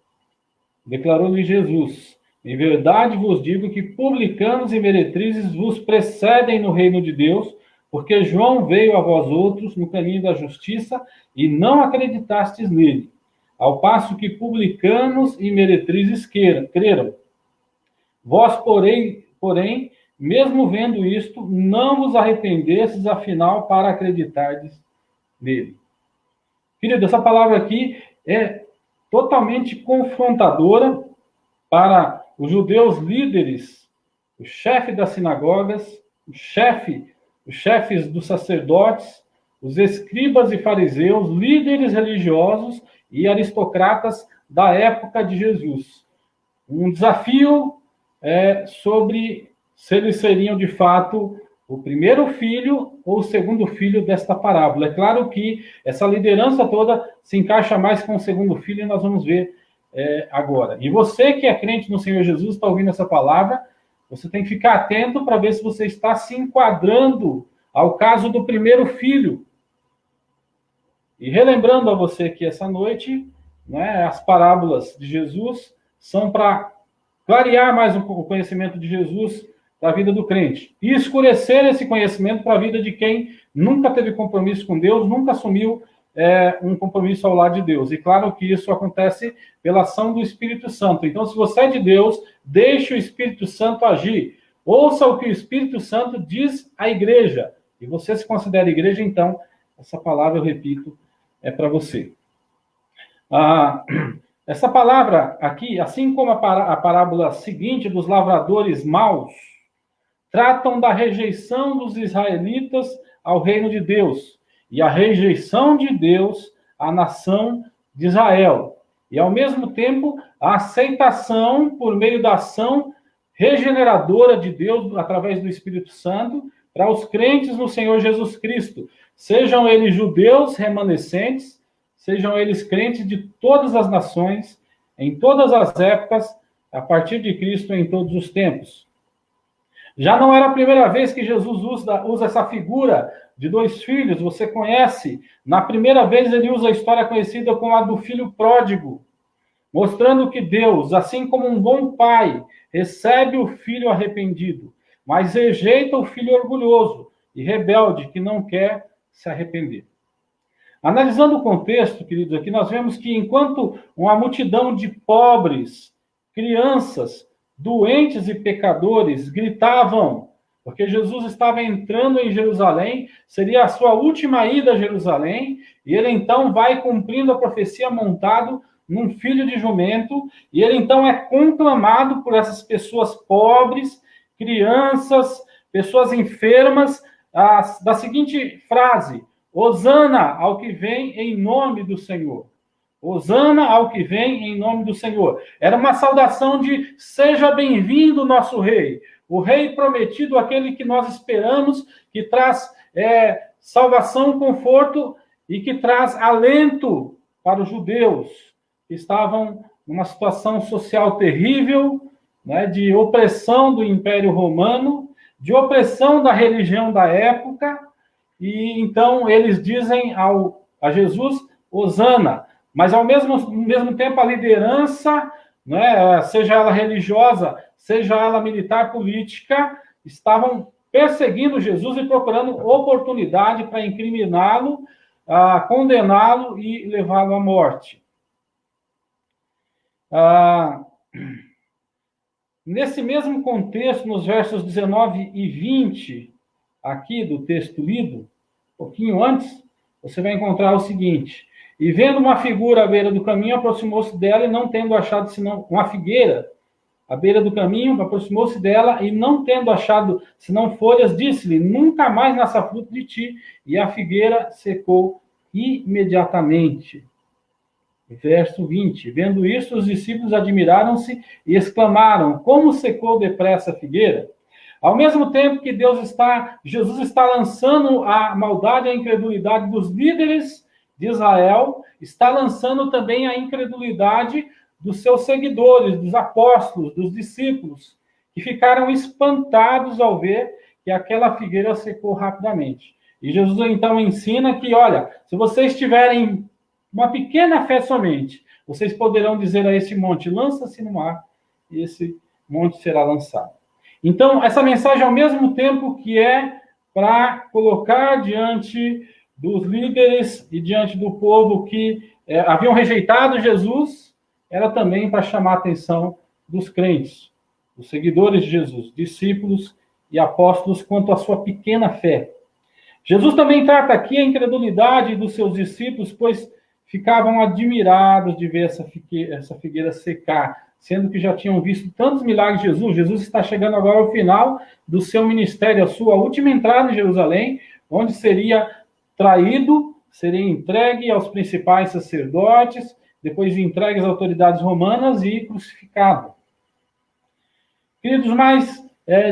Declarou-lhe Jesus: em verdade vos digo que publicanos e meretrizes vos precedem no reino de Deus, porque João veio a vós outros no caminho da justiça e não acreditastes nele, ao passo que publicanos e meretrizes creram. Vós, porém, mesmo vendo isto, não vos arrependestes, afinal, para acreditardes nele. Querido, essa palavra aqui é totalmente confrontadora para os judeus líderes, o chefe das sinagogas, os chefes dos sacerdotes, os escribas e fariseus, líderes religiosos e aristocratas da época de Jesus. Um desafio sobre se eles seriam, de fato, o primeiro filho ou o segundo filho desta parábola. É claro que essa liderança toda se encaixa mais com o segundo filho, e nós vamos ver agora. E você que é crente no Senhor Jesus, está ouvindo essa palavra, você tem que ficar atento para ver se você está se enquadrando ao caso do primeiro filho. E relembrando a você que essa noite, né, as parábolas de Jesus são para clarear mais o conhecimento de Jesus da vida do crente. E escurecer esse conhecimento para a vida de quem nunca teve compromisso com Deus, nunca assumiu um compromisso ao lado de Deus. E claro que isso acontece pela ação do Espírito Santo. Então, se você é de Deus, deixe o Espírito Santo agir. Ouça o que o Espírito Santo diz à igreja. E você se considera igreja, então, essa palavra, eu repito, é para você. Essa palavra aqui, assim como a parábola seguinte dos lavradores maus, tratam da rejeição dos israelitas ao reino de Deus e a rejeição de Deus à nação de Israel. E, ao mesmo tempo, a aceitação por meio da ação regeneradora de Deus através do Espírito Santo para os crentes no Senhor Jesus Cristo, sejam eles judeus remanescentes, sejam eles crentes de todas as nações, em todas as épocas, a partir de Cristo em todos os tempos. Já não era a primeira vez que Jesus usa essa figura de dois filhos, você conhece. Na primeira vez ele usa a história conhecida como a do filho pródigo, mostrando que Deus, assim como um bom pai, recebe o filho arrependido, mas rejeita o filho orgulhoso e rebelde que não quer se arrepender. Analisando o contexto, queridos, aqui nós vemos que enquanto uma multidão de pobres, crianças, doentes e pecadores gritavam, porque Jesus estava entrando em Jerusalém, seria a sua última ida a Jerusalém, e ele então vai cumprindo a profecia montado num filho de jumento, e ele então é conclamado por essas pessoas pobres, crianças, pessoas enfermas, da seguinte frase: Hosana ao que vem em nome do Senhor. Hosana ao que vem em nome do Senhor. Era uma saudação de seja bem-vindo nosso rei. O rei prometido, aquele que nós esperamos, que traz salvação, conforto e que traz alento para os judeus que estavam numa situação social terrível, né, de opressão do Império Romano, de opressão da religião da época. E então eles dizem a Jesus, Hosana, mas ao mesmo tempo a liderança, né, seja ela religiosa, seja ela militar, política, estavam perseguindo Jesus e procurando oportunidade para incriminá-lo, condená-lo e levá-lo à morte. Nesse mesmo contexto, nos versos 19 e 20, aqui do texto lido, um pouquinho antes, você vai encontrar o seguinte: e vendo uma figura à beira do caminho, aproximou-se dela, e não tendo achado senão uma figueira à beira do caminho, aproximou-se dela, e não tendo achado senão folhas, disse-lhe: nunca mais nasça fruto de ti. E a figueira secou imediatamente. Verso 20. Vendo isso, os discípulos admiraram-se e exclamaram: como secou depressa a figueira? Ao mesmo tempo que Jesus está lançando a maldade e a incredulidade dos líderes de Israel, está lançando também a incredulidade dos seus seguidores, dos apóstolos, dos discípulos, que ficaram espantados ao ver que aquela figueira secou rapidamente. E Jesus então ensina que, olha, se vocês tiverem uma pequena fé somente, vocês poderão dizer a esse monte, lança-se no mar, e esse monte será lançado. Então, essa mensagem, ao mesmo tempo que é para colocar diante dos líderes e diante do povo que haviam rejeitado Jesus, era também para chamar a atenção dos crentes, dos seguidores de Jesus, discípulos e apóstolos, quanto à sua pequena fé. Jesus também trata aqui a incredulidade dos seus discípulos, pois ficavam admirados de ver essa figueira secar, sendo que já tinham visto tantos milagres de Jesus. Jesus está chegando agora ao final do seu ministério, a sua última entrada em Jerusalém, onde seria traído, seria entregue aos principais sacerdotes, depois entregue às autoridades romanas e crucificado. Queridos, mas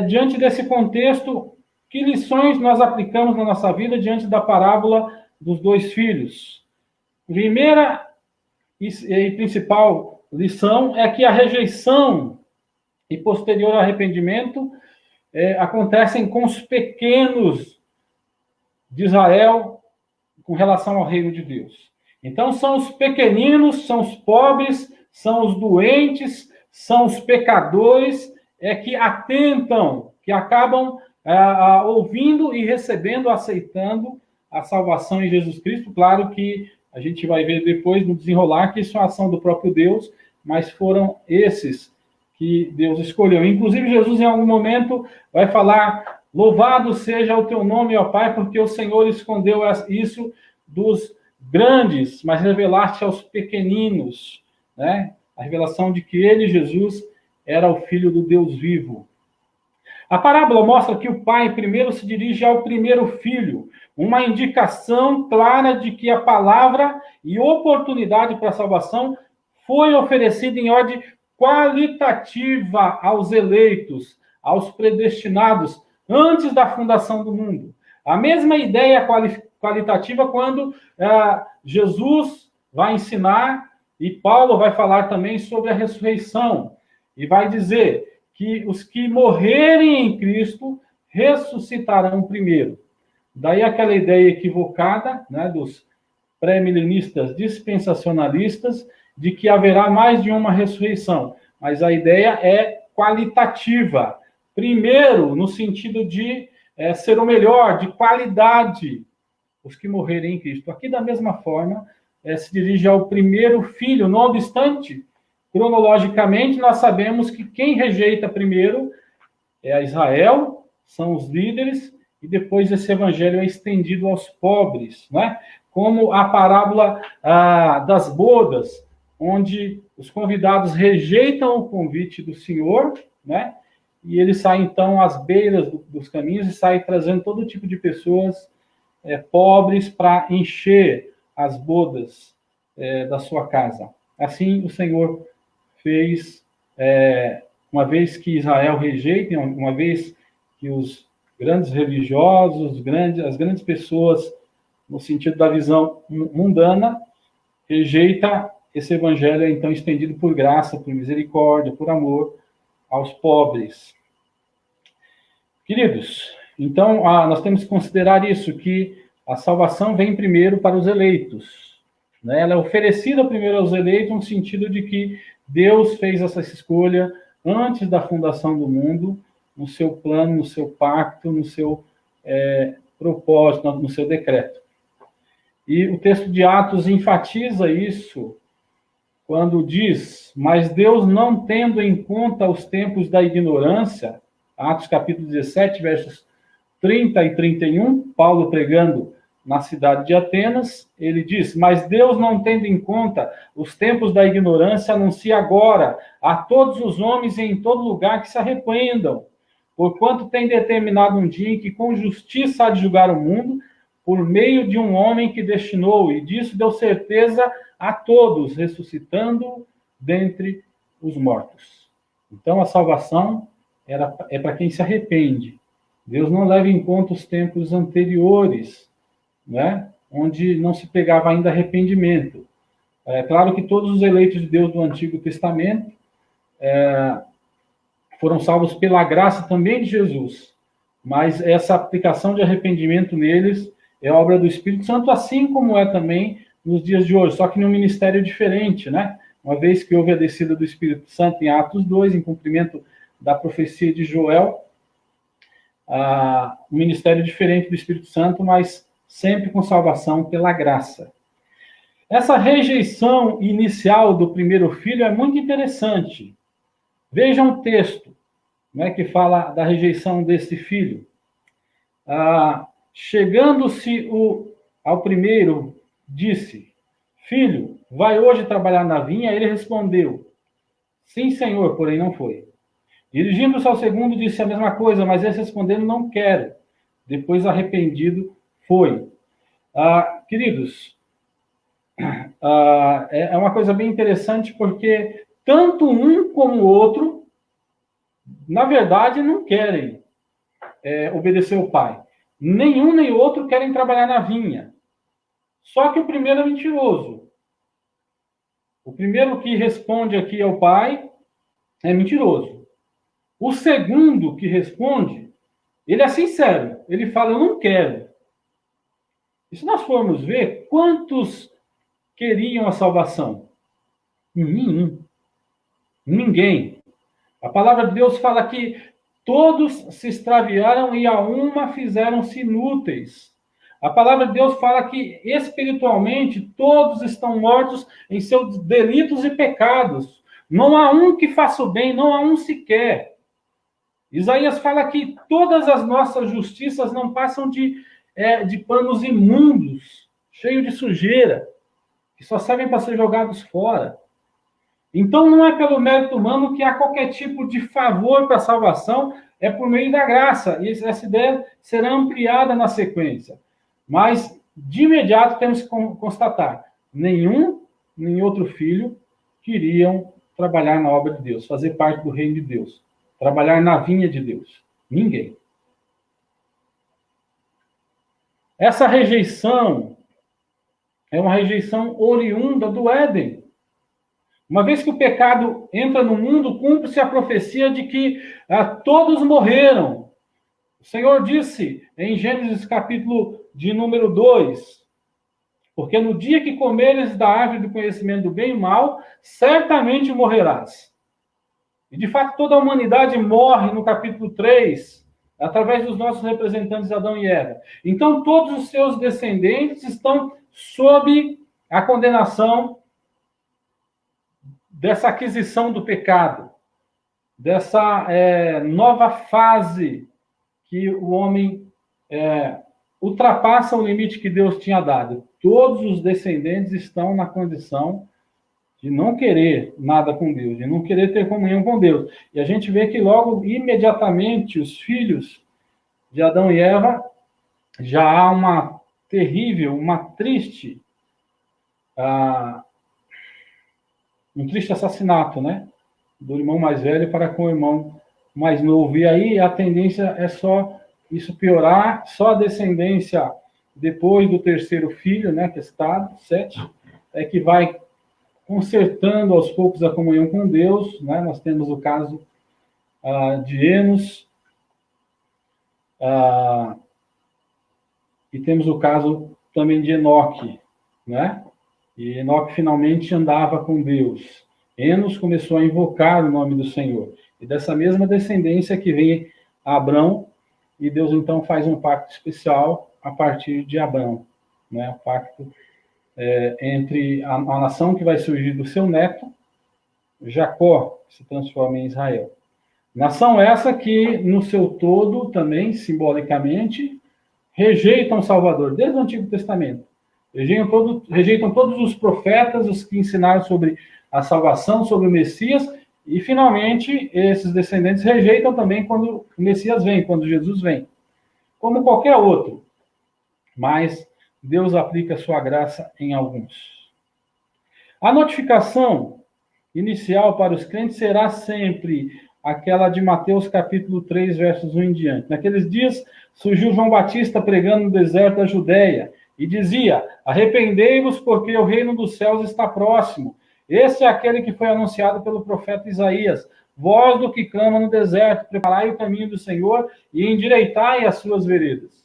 diante desse contexto, que lições nós aplicamos na nossa vida diante da parábola dos dois filhos? Primeira e principal lição é que a rejeição e posterior arrependimento acontecem com os pequenos de Israel com relação ao reino de Deus. Então, são os pequeninos, são os pobres, são os doentes, são os pecadores que atentam, que acabam ouvindo e recebendo, aceitando a salvação em Jesus Cristo. Claro que a gente vai ver depois no desenrolar que isso é a ação do próprio Deus, mas foram esses que Deus escolheu. Inclusive, Jesus, em algum momento, vai falar: louvado seja o teu nome, ó Pai, porque o Senhor escondeu isso dos grandes, mas revelaste aos pequeninos, né? A revelação de que ele, Jesus, era o Filho do Deus vivo. A parábola mostra que o pai primeiro se dirige ao primeiro filho, uma indicação clara de que a palavra e oportunidade para a salvação foi oferecida em ordem qualitativa aos eleitos, aos predestinados, antes da fundação do mundo. A mesma ideia qualitativa quando Jesus vai ensinar, e Paulo vai falar também sobre a ressurreição, e vai dizer que os que morrerem em Cristo ressuscitarão primeiro. Daí aquela ideia equivocada, né, dos pré-milenistas dispensacionalistas, de que haverá mais de uma ressurreição. Mas a ideia é qualitativa. Primeiro, no sentido de ser o melhor, de qualidade, os que morrerem em Cristo. Aqui, da mesma forma, se dirige ao primeiro filho. Não obstante, cronologicamente, nós sabemos que quem rejeita primeiro é Israel, são os líderes, e depois esse evangelho é estendido aos pobres, né? Como a parábola das bodas, onde os convidados rejeitam o convite do Senhor, né? E ele sai, então, às beiras dos caminhos e sai trazendo todo tipo de pessoas pobres para encher as bodas da sua casa. Assim, o Senhor fez, uma vez que Israel rejeita, uma vez que os grandes religiosos, as grandes pessoas, no sentido da visão mundana, rejeita esse evangelho, então, estendido por graça, por misericórdia, por amor aos pobres. Queridos, então, nós temos que considerar isso, que a salvação vem primeiro para os eleitos, né? Ela é oferecida primeiro aos eleitos, no sentido de que Deus fez essa escolha antes da fundação do mundo, no seu plano, no seu pacto, no seu propósito, no seu decreto. E o texto de Atos enfatiza isso quando diz: mas Deus, não tendo em conta os tempos da ignorância, Atos capítulo 17, versos 30 e 31, Paulo pregando na cidade de Atenas, ele diz: mas Deus, não tendo em conta os tempos da ignorância, anuncia agora a todos os homens e em todo lugar que se arrependam, porquanto tem determinado um dia em que com justiça há de julgar o mundo, por meio de um homem que destinou, e disso deu certeza a todos, ressuscitando dentre os mortos. Então, a salvação é para quem se arrepende. Deus não leva em conta os tempos anteriores, né? Onde não se pegava ainda arrependimento. É claro que todos os eleitos de Deus do Antigo Testamento foram salvos pela graça também de Jesus, mas essa aplicação de arrependimento neles é obra do Espírito Santo, assim como é também nos dias de hoje, só que num ministério diferente, né? Uma vez que houve a descida do Espírito Santo em Atos 2, em cumprimento da profecia de Joel, um ministério diferente do Espírito Santo, mas sempre com salvação pela graça. Essa rejeição inicial do primeiro filho é muito interessante. Vejam o texto, né, que fala da rejeição desse filho. Chegando-se ao primeiro, disse: Filho, vai hoje trabalhar na vinha? Ele respondeu: Sim, senhor, porém não foi. Dirigindo-se ao segundo, disse a mesma coisa, mas esse respondendo: Não quero. Depois, arrependido, foi. Queridos, é uma coisa bem interessante, porque tanto um como o outro, na verdade, não querem obedecer o pai. Nenhum nem outro querem trabalhar na vinha. Só que o primeiro é mentiroso. O primeiro que responde aqui ao pai é mentiroso. O segundo que responde, ele é sincero. Ele fala: eu não quero. E se nós formos ver, quantos queriam a salvação? Nenhum. Ninguém. A palavra de Deus fala que todos se extraviaram e a uma fizeram-se inúteis. A palavra de Deus fala que espiritualmente todos estão mortos em seus delitos e pecados. Não há um que faça o bem, não há um sequer. Isaías fala que todas as nossas justiças não passam de panos imundos, cheios de sujeira, que só servem para ser jogados fora. Então, não é pelo mérito humano que há qualquer tipo de favor para a salvação, é por meio da graça. E essa ideia será ampliada na sequência. Mas, de imediato, temos que constatar: nenhum nem outro filho queriam trabalhar na obra de Deus, fazer parte do reino de Deus, trabalhar na vinha de Deus. Ninguém. Essa rejeição é uma rejeição oriunda do Éden. Uma vez que o pecado entra no mundo, cumpre-se a profecia de que todos morreram. O Senhor disse em Gênesis capítulo de número 2, porque no dia que comeres da árvore do conhecimento do bem e do mal, certamente morrerás. E de fato toda a humanidade morre no capítulo 3, através dos nossos representantes Adão e Eva. Então todos os seus descendentes estão sob a condenação dessa aquisição do pecado, dessa nova fase que o homem ultrapassa o limite que Deus tinha dado. Todos os descendentes estão na condição de não querer nada com Deus, de não querer ter comunhão com Deus. E a gente vê que logo, imediatamente, os filhos de Adão e Eva, já há uma terrível, um triste assassinato, né? Do irmão mais velho para com o irmão mais novo. E aí a tendência é só isso piorar, só a descendência depois do terceiro filho, né, que é citado, 7, é que vai consertando aos poucos a comunhão com Deus, né? Nós temos o caso de Enos, e temos o caso também de Enoque, né? E Enoque finalmente andava com Deus. Enos começou a invocar o nome do Senhor. E dessa mesma descendência que vem Abrão, e Deus então faz um pacto especial a partir de Abrão, né? O pacto entre a nação que vai surgir do seu neto, Jacó, que se transforma em Israel. Nação essa que, no seu todo, também, simbolicamente, rejeitam o Salvador, desde o Antigo Testamento. Rejeitam todos os profetas, os que ensinaram sobre a salvação, sobre o Messias, e, finalmente, esses descendentes rejeitam também quando o Messias vem, quando Jesus vem. Como qualquer outro. Mas Deus aplica a sua graça em alguns. A notificação inicial para os crentes será sempre aquela de Mateus capítulo 3, versos 1 em diante. Naqueles dias surgiu João Batista pregando no deserto da Judéia e dizia: arrependei-vos, porque o reino dos céus está próximo. Esse é aquele que foi anunciado pelo profeta Isaías. Voz do que clama no deserto, preparai o caminho do Senhor e endireitai as suas veredas.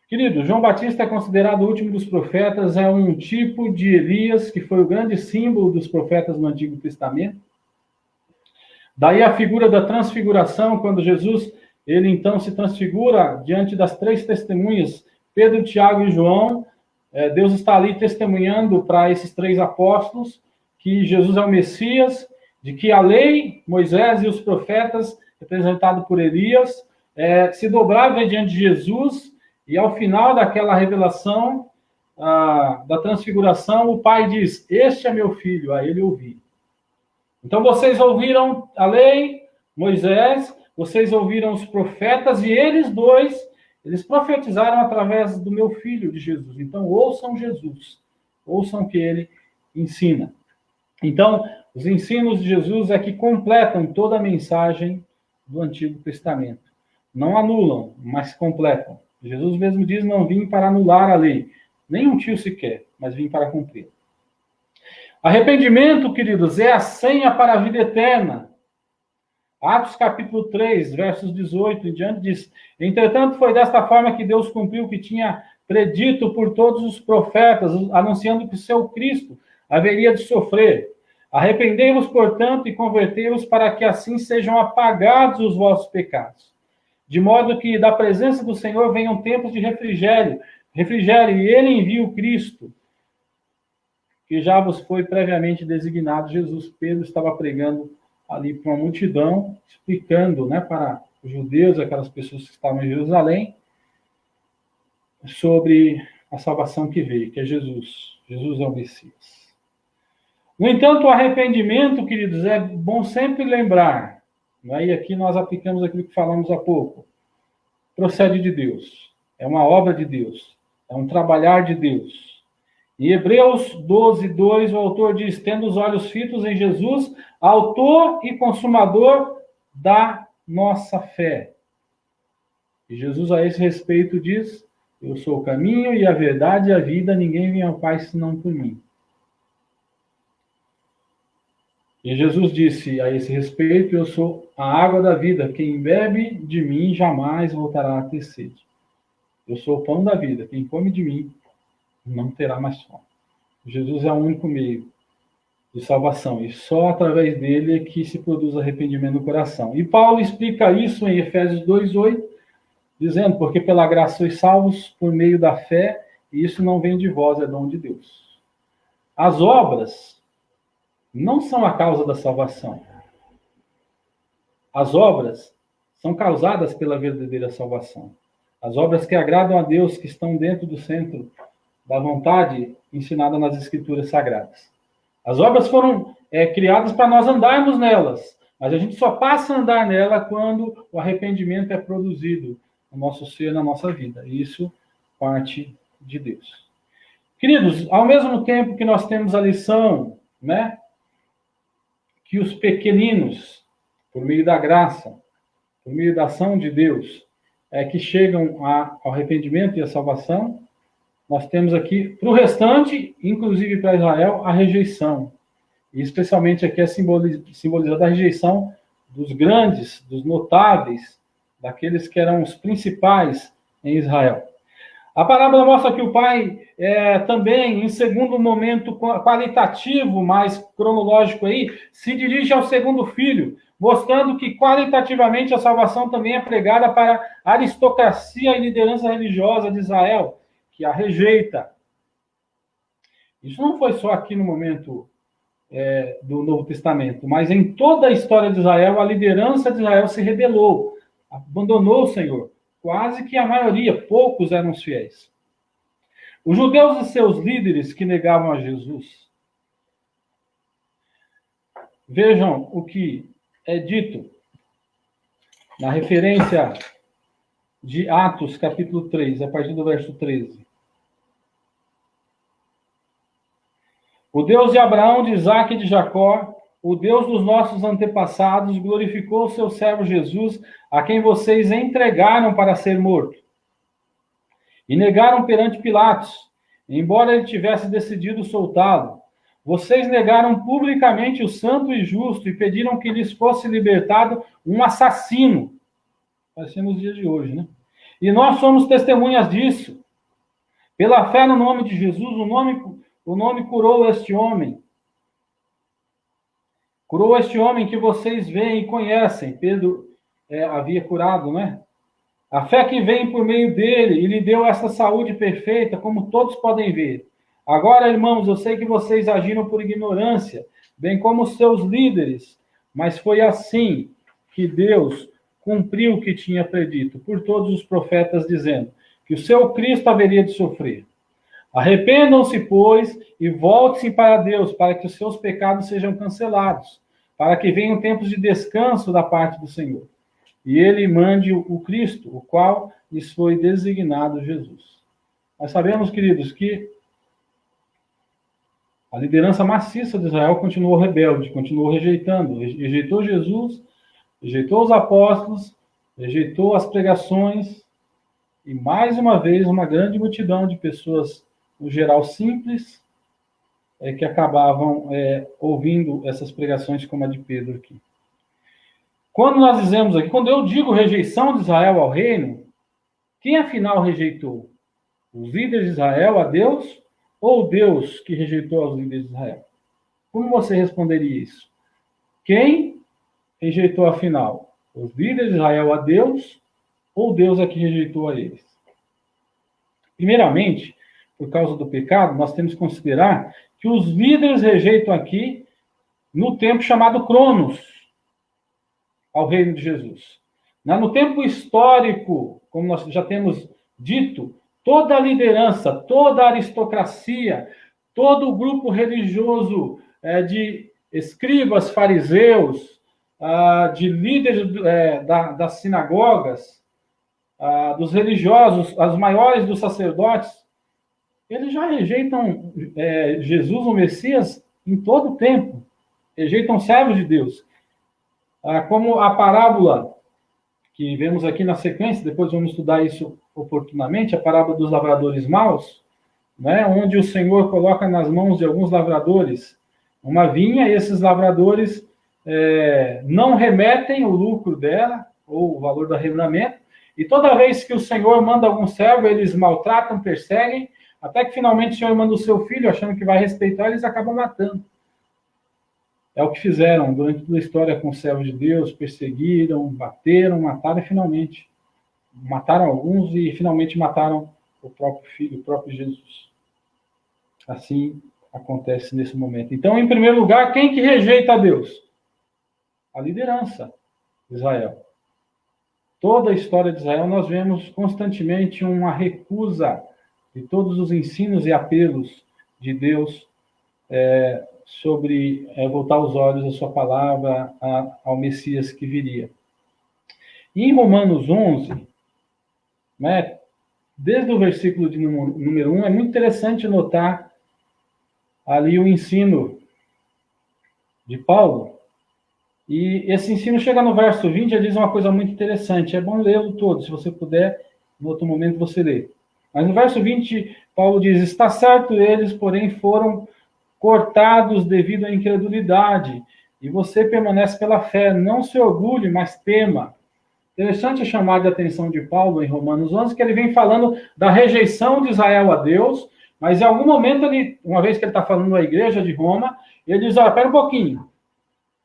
Querido, João Batista é considerado o último dos profetas, é um tipo de Elias, que foi o grande símbolo dos profetas no Antigo Testamento. Daí a figura da transfiguração, quando Jesus, ele então se transfigura diante das 3 testemunhas, Pedro, Tiago e João. Deus está ali testemunhando para esses 3 apóstolos que Jesus é o Messias, de que a lei, Moisés e os profetas, representado por Elias, se dobrava diante de Jesus. E ao final daquela revelação, da transfiguração, o Pai diz: este é meu filho, a ele ouvi. Então vocês ouviram a lei, Moisés, vocês ouviram os profetas, e eles dois, eles profetizaram através do meu filho, de Jesus. Então ouçam Jesus, ouçam o que ele ensina. Então, os ensinos de Jesus é que completam toda a mensagem do Antigo Testamento. Não anulam, mas completam. Jesus mesmo diz: não vim para anular a lei, nem um tio sequer, mas vim para cumprir. Arrependimento, queridos, é a senha para a vida eterna. Atos capítulo 3, versos 18 em diante diz: entretanto, foi desta forma que Deus cumpriu o que tinha predito por todos os profetas, anunciando que o seu Cristo haveria de sofrer. Arrependei-vos, portanto, e convertei-vos, para que assim sejam apagados os vossos pecados, de modo que da presença do Senhor venham tempos de refrigério, e ele envia o Cristo, que já vos foi previamente designado. Jesus, Pedro estava pregando ali para uma multidão, explicando, para os judeus, aquelas pessoas que estavam em Jerusalém, sobre a salvação que veio, que é Jesus. Jesus é o Messias. No entanto, o arrependimento, queridos, é bom sempre lembrar, e aqui nós aplicamos aquilo que falamos há pouco, procede de Deus, é uma obra de Deus, é um trabalhar de Deus. Em Hebreus 12, 2, o autor diz: tendo os olhos fitos em Jesus, autor e consumador da nossa fé. E Jesus, a esse respeito, diz: eu sou o caminho e a verdade e a vida, ninguém vem ao Pai senão por mim. E Jesus disse a esse respeito: eu sou a água da vida, quem bebe de mim jamais voltará a ter sede. Eu sou o pão da vida, quem come de mim não terá mais fome. Jesus é o único meio de salvação, e só através dele é que se produz arrependimento no coração. E Paulo explica isso em Efésios 2:8, dizendo: porque pela graça sois salvos por meio da fé, e isso não vem de vós, é dom de Deus. As obras não são a causa da salvação. As obras são causadas pela verdadeira salvação. As obras que agradam a Deus, que estão dentro do centro da vontade ensinada nas Escrituras Sagradas. As obras foram criadas para nós andarmos nelas, mas a gente só passa a andar nela quando o arrependimento é produzido no nosso ser, na nossa vida. Isso parte de Deus. Queridos, ao mesmo tempo que nós temos a lição, que os pequeninos, por meio da graça, por meio da ação de Deus, que chegam ao arrependimento e à salvação, nós temos aqui, para o restante, inclusive para Israel, a rejeição. E especialmente aqui é simbolizada a rejeição dos grandes, dos notáveis, daqueles que eram os principais em Israel. A parábola mostra que o pai também, em segundo momento qualitativo, mais cronológico aí, se dirige ao segundo filho, mostrando que qualitativamente a salvação também é pregada para a aristocracia e liderança religiosa de Israel, que a rejeita. Isso não foi só aqui no momento do Novo Testamento, mas em toda a história de Israel, a liderança de Israel se rebelou, abandonou o Senhor. Quase que a maioria, poucos eram os fiéis. Os judeus e seus líderes que negavam a Jesus. Vejam o que é dito na referência de Atos, capítulo 3, a partir do verso 13. O Deus de Abraão, de Isaque e de Jacó, o Deus dos nossos antepassados glorificou o seu servo Jesus, a quem vocês entregaram para ser morto. E negaram perante Pilatos, embora ele tivesse decidido soltá-lo. Vocês negaram publicamente o santo e justo e pediram que lhes fosse libertado um assassino. Vai ser nos dias de hoje, né? E nós somos testemunhas disso. Pela fé no nome de Jesus, o nome curou este homem. Curou este homem que vocês veem e conhecem. Pedro havia curado, né? A fé que vem por meio dele e lhe deu essa saúde perfeita, como todos podem ver. Agora, irmãos, eu sei que vocês agiram por ignorância, bem como os seus líderes, mas foi assim que Deus cumpriu o que tinha predito por todos os profetas, dizendo que o seu Cristo haveria de sofrer. Arrependam-se, pois, e volte-se para Deus, para que os seus pecados sejam cancelados, para que venham tempos de descanso da parte do Senhor. E ele mande o Cristo, o qual lhes foi designado Jesus. Nós sabemos, queridos, que a liderança maciça de Israel continuou rebelde, continuou rejeitando, rejeitou Jesus, rejeitou os apóstolos, rejeitou as pregações, e mais uma vez uma grande multidão de pessoas, no geral simples, que acabavam ouvindo essas pregações como a de Pedro aqui. Quando nós dizemos aqui, quando eu digo rejeição de Israel ao reino, quem afinal rejeitou? Os líderes de Israel a Deus ou Deus que rejeitou aos líderes de Israel? Como você responderia isso? Quem rejeitou afinal? Os líderes de Israel a Deus ou Deus é que rejeitou a eles? Primeiramente, por causa do pecado, nós temos que considerar que os líderes rejeitam aqui no tempo chamado Cronos, ao reino de Jesus. No tempo histórico, como nós já temos dito, toda a liderança, toda a aristocracia, todo o grupo religioso de escribas, fariseus, de líderes das sinagogas, dos religiosos, as maiores dos sacerdotes, eles já rejeitam Jesus, o Messias, em todo o tempo. Rejeitam servos de Deus. Como a parábola que vemos aqui na sequência, depois vamos estudar isso oportunamente, a parábola dos lavradores maus, né, onde o Senhor coloca nas mãos de alguns lavradores uma vinha, e esses lavradores não remetem o lucro dela, ou o valor do arrendamento, e toda vez que o Senhor manda algum servo, eles maltratam, perseguem, até que finalmente o Senhor manda o seu filho, achando que vai respeitar, eles acabam matando. É o que fizeram durante toda a história com os servos de Deus, perseguiram, bateram, mataram e finalmente mataram alguns e finalmente mataram o próprio filho, o próprio Jesus. Assim acontece nesse momento. Então, em primeiro lugar, quem que rejeita a Deus? A liderança de Israel. Toda a história de Israel, nós vemos constantemente uma recusa de todos os ensinos e apelos de Deus sobre voltar os olhos à sua palavra, ao Messias que viria. E em Romanos 11, né, desde o versículo de número 1, é muito interessante notar ali o ensino de Paulo. E esse ensino chega no verso 20 e diz uma coisa muito interessante. É bom lê-lo todo, se você puder, em outro momento você lê. Mas no verso 20, Paulo diz: está certo, eles, porém, foram cortados devido à incredulidade, e você permanece pela fé. Não se orgulhe, mas tema. Interessante a chamada de atenção de Paulo em Romanos 11, que ele vem falando da rejeição de Israel a Deus, mas em algum momento, uma vez que ele está falando à igreja de Roma, ele diz: espera um pouquinho,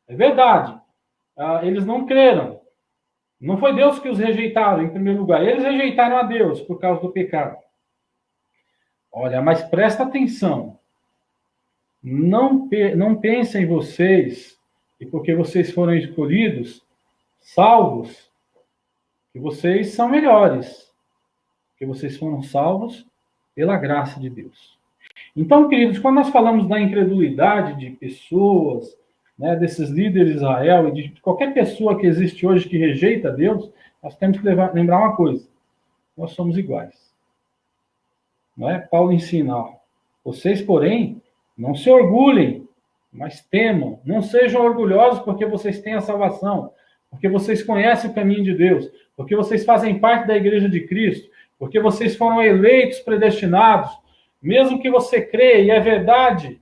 é verdade, eles não creram, não foi Deus que os rejeitaram em primeiro lugar, eles rejeitaram a Deus por causa do pecado. Olha, mas presta atenção, não pensem em vocês, e porque vocês foram escolhidos, salvos, que vocês são melhores, que vocês foram salvos pela graça de Deus. Então, queridos, quando nós falamos da incredulidade de pessoas, né, desses líderes de Israel e de qualquer pessoa que existe hoje que rejeita Deus, nós temos que lembrar uma coisa: nós somos iguais. Não é? Paulo ensina: vocês, porém, não se orgulhem, mas temam. Não sejam orgulhosos porque vocês têm a salvação, porque vocês conhecem o caminho de Deus, porque vocês fazem parte da igreja de Cristo, porque vocês foram eleitos, predestinados, mesmo que você creia, e é verdade,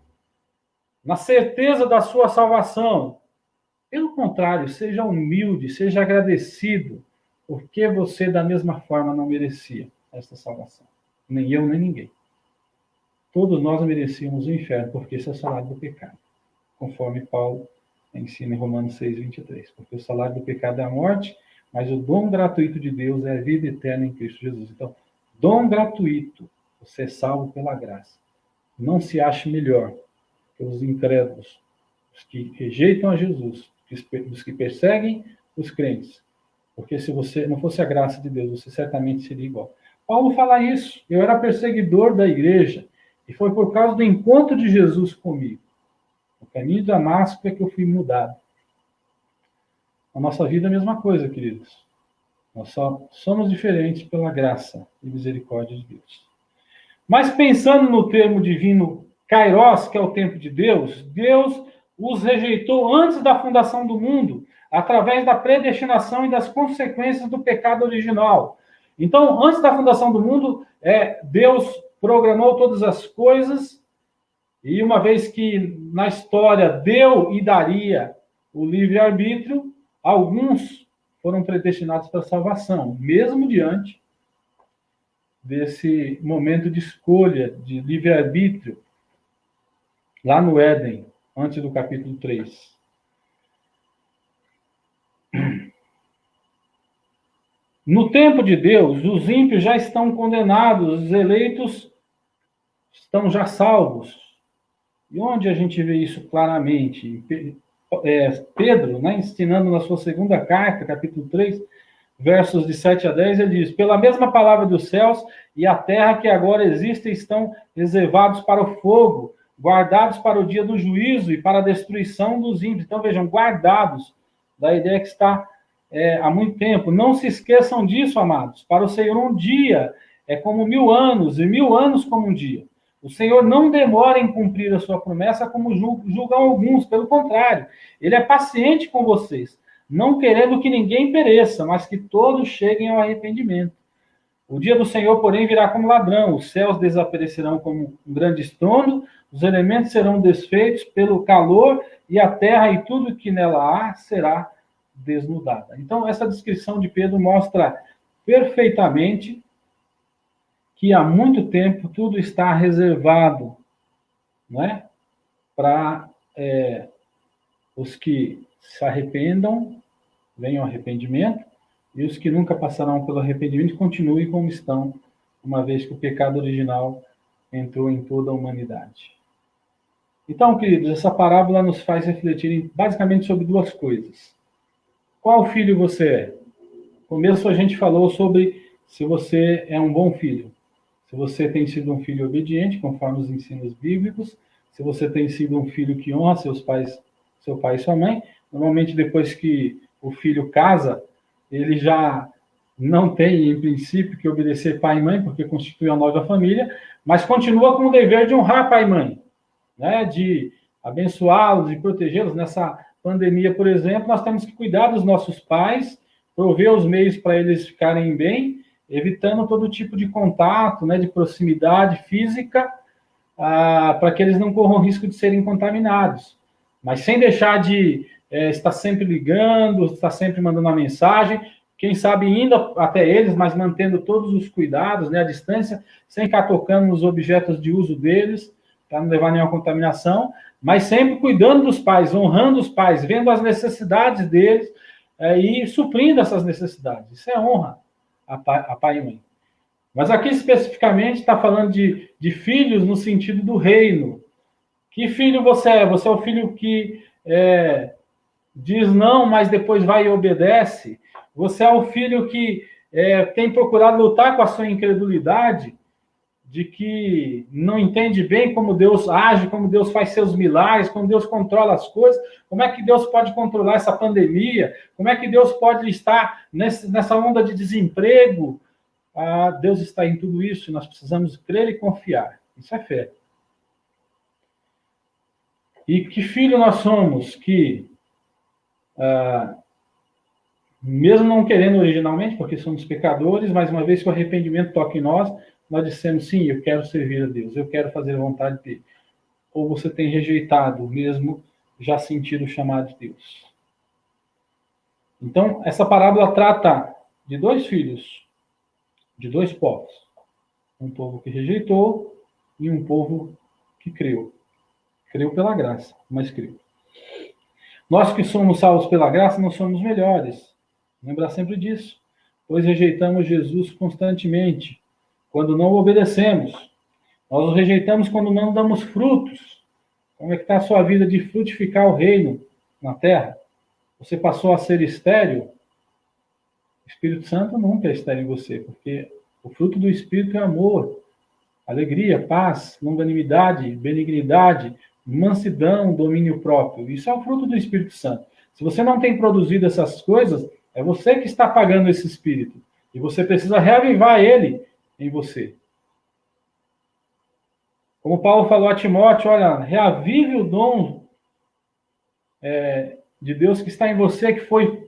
na certeza da sua salvação. Pelo contrário, seja humilde, seja agradecido, porque você, da mesma forma, não merecia essa salvação. Nem eu, nem ninguém. Todos nós merecíamos o inferno, porque esse é o salário do pecado, conforme Paulo ensina em Romanos 6:23. Porque o salário do pecado é a morte, mas o dom gratuito de Deus é a vida eterna em Cristo Jesus. Então, dom gratuito, você é salvo pela graça. Não se ache melhor que os incrédulos, os que rejeitam a Jesus, os que perseguem os crentes. Porque se você não fosse a graça de Deus, você certamente seria igual. Paulo fala isso. Eu era perseguidor da igreja, e foi por causa do encontro de Jesus comigo. No caminho de Damasco é que eu fui mudado. A nossa vida é a mesma coisa, queridos. Nós só somos diferentes pela graça e misericórdia de Deus. Mas pensando no termo divino Kairos, que é o tempo de Deus, Deus os rejeitou antes da fundação do mundo, através da predestinação e das consequências do pecado original. Então, antes da fundação do mundo, Deus programou todas as coisas, e uma vez que na história deu e daria o livre-arbítrio, alguns foram predestinados para a salvação, mesmo diante desse momento de escolha, de livre-arbítrio, lá no Éden, antes do capítulo 3. No tempo de Deus, os ímpios já estão condenados, os eleitos estão já salvos. E onde a gente vê isso claramente? Pedro, né, ensinando na sua segunda carta, capítulo 3, versos de 7 a 10, ele diz: pela mesma palavra dos céus e a terra que agora existem estão reservados para o fogo, guardados para o dia do juízo e para a destruição dos ímpios. Então, vejam, guardados, da ideia que está há muito tempo. Não se esqueçam disso, amados. Para o Senhor, um dia é como 1000 anos, e 1000 anos como um dia. O Senhor não demora em cumprir a sua promessa, como julgam alguns. Pelo contrário, Ele é paciente com vocês, não querendo que ninguém pereça, mas que todos cheguem ao arrependimento. O dia do Senhor, porém, virá como ladrão. Os céus desaparecerão como um grande estrondo, os elementos serão desfeitos pelo calor, e a terra e tudo que nela há será desnudada. Então, essa descrição de Pedro mostra perfeitamente que há muito tempo tudo está reservado, né, para os que se arrependam, venham ao arrependimento, e os que nunca passarão pelo arrependimento continuem como estão, uma vez que o pecado original entrou em toda a humanidade. Então, queridos, essa parábola nos faz refletir basicamente sobre duas coisas. Qual filho você é? No começo a gente falou sobre se você é um bom filho. Se você tem sido um filho obediente, conforme os ensinos bíblicos, se você tem sido um filho que honra seus pais, seu pai e sua mãe. Normalmente, depois que o filho casa, ele já não tem, em princípio, que obedecer pai e mãe, porque constitui a nova família, mas continua com o dever de honrar pai e mãe, né? De abençoá-los, de protegê-los. Nessa pandemia, por exemplo, nós temos que cuidar dos nossos pais, prover os meios para eles ficarem bem, evitando todo tipo de contato, né, de proximidade física, para que eles não corram risco de serem contaminados. Mas sem deixar de estar sempre ligando, estar sempre mandando uma mensagem, quem sabe indo até eles, mas mantendo todos os cuidados, né, à distância, sem ficar tocando nos objetos de uso deles, para não levar nenhuma contaminação, mas sempre cuidando dos pais, honrando os pais, vendo as necessidades deles e suprindo essas necessidades. Isso é honra a pai e mãe. Mas aqui especificamente está falando de filhos no sentido do reino. Que filho você é? Você é o filho que diz não, mas depois vai e obedece? Você é o filho que tem procurado lutar com a sua incredulidade, de que não entende bem como Deus age, como Deus faz seus milagres, como Deus controla as coisas, como é que Deus pode controlar essa pandemia, como é que Deus pode estar nessa onda de desemprego? Deus está em tudo isso e nós precisamos crer e confiar. Isso é fé. E que filho nós somos que, mesmo não querendo originalmente, porque somos pecadores, mas uma vez que o arrependimento toca em nós, nós dissemos, sim, eu quero servir a Deus, eu quero fazer a vontade dele. Ou você tem rejeitado, mesmo já sentido o chamado de Deus. Então, essa parábola trata de dois filhos, de dois povos. Um povo que rejeitou e um povo que creu. Creu pela graça, mas creu. Nós que somos salvos pela graça não somos melhores. Lembrar sempre disso. Pois rejeitamos Jesus constantemente, quando não obedecemos. Nós o rejeitamos quando não damos frutos. Como é que está a sua vida de frutificar o reino na terra? Você passou a ser estéril? O Espírito Santo nunca é estéril em você, porque o fruto do Espírito é amor, alegria, paz, longanimidade, benignidade, mansidão, domínio próprio. Isso é o fruto do Espírito Santo. Se você não tem produzido essas coisas, é você que está apagando esse Espírito. E você precisa reavivar ele em você. Como Paulo falou a Timóteo, olha, reavive o dom de Deus que está em você, que foi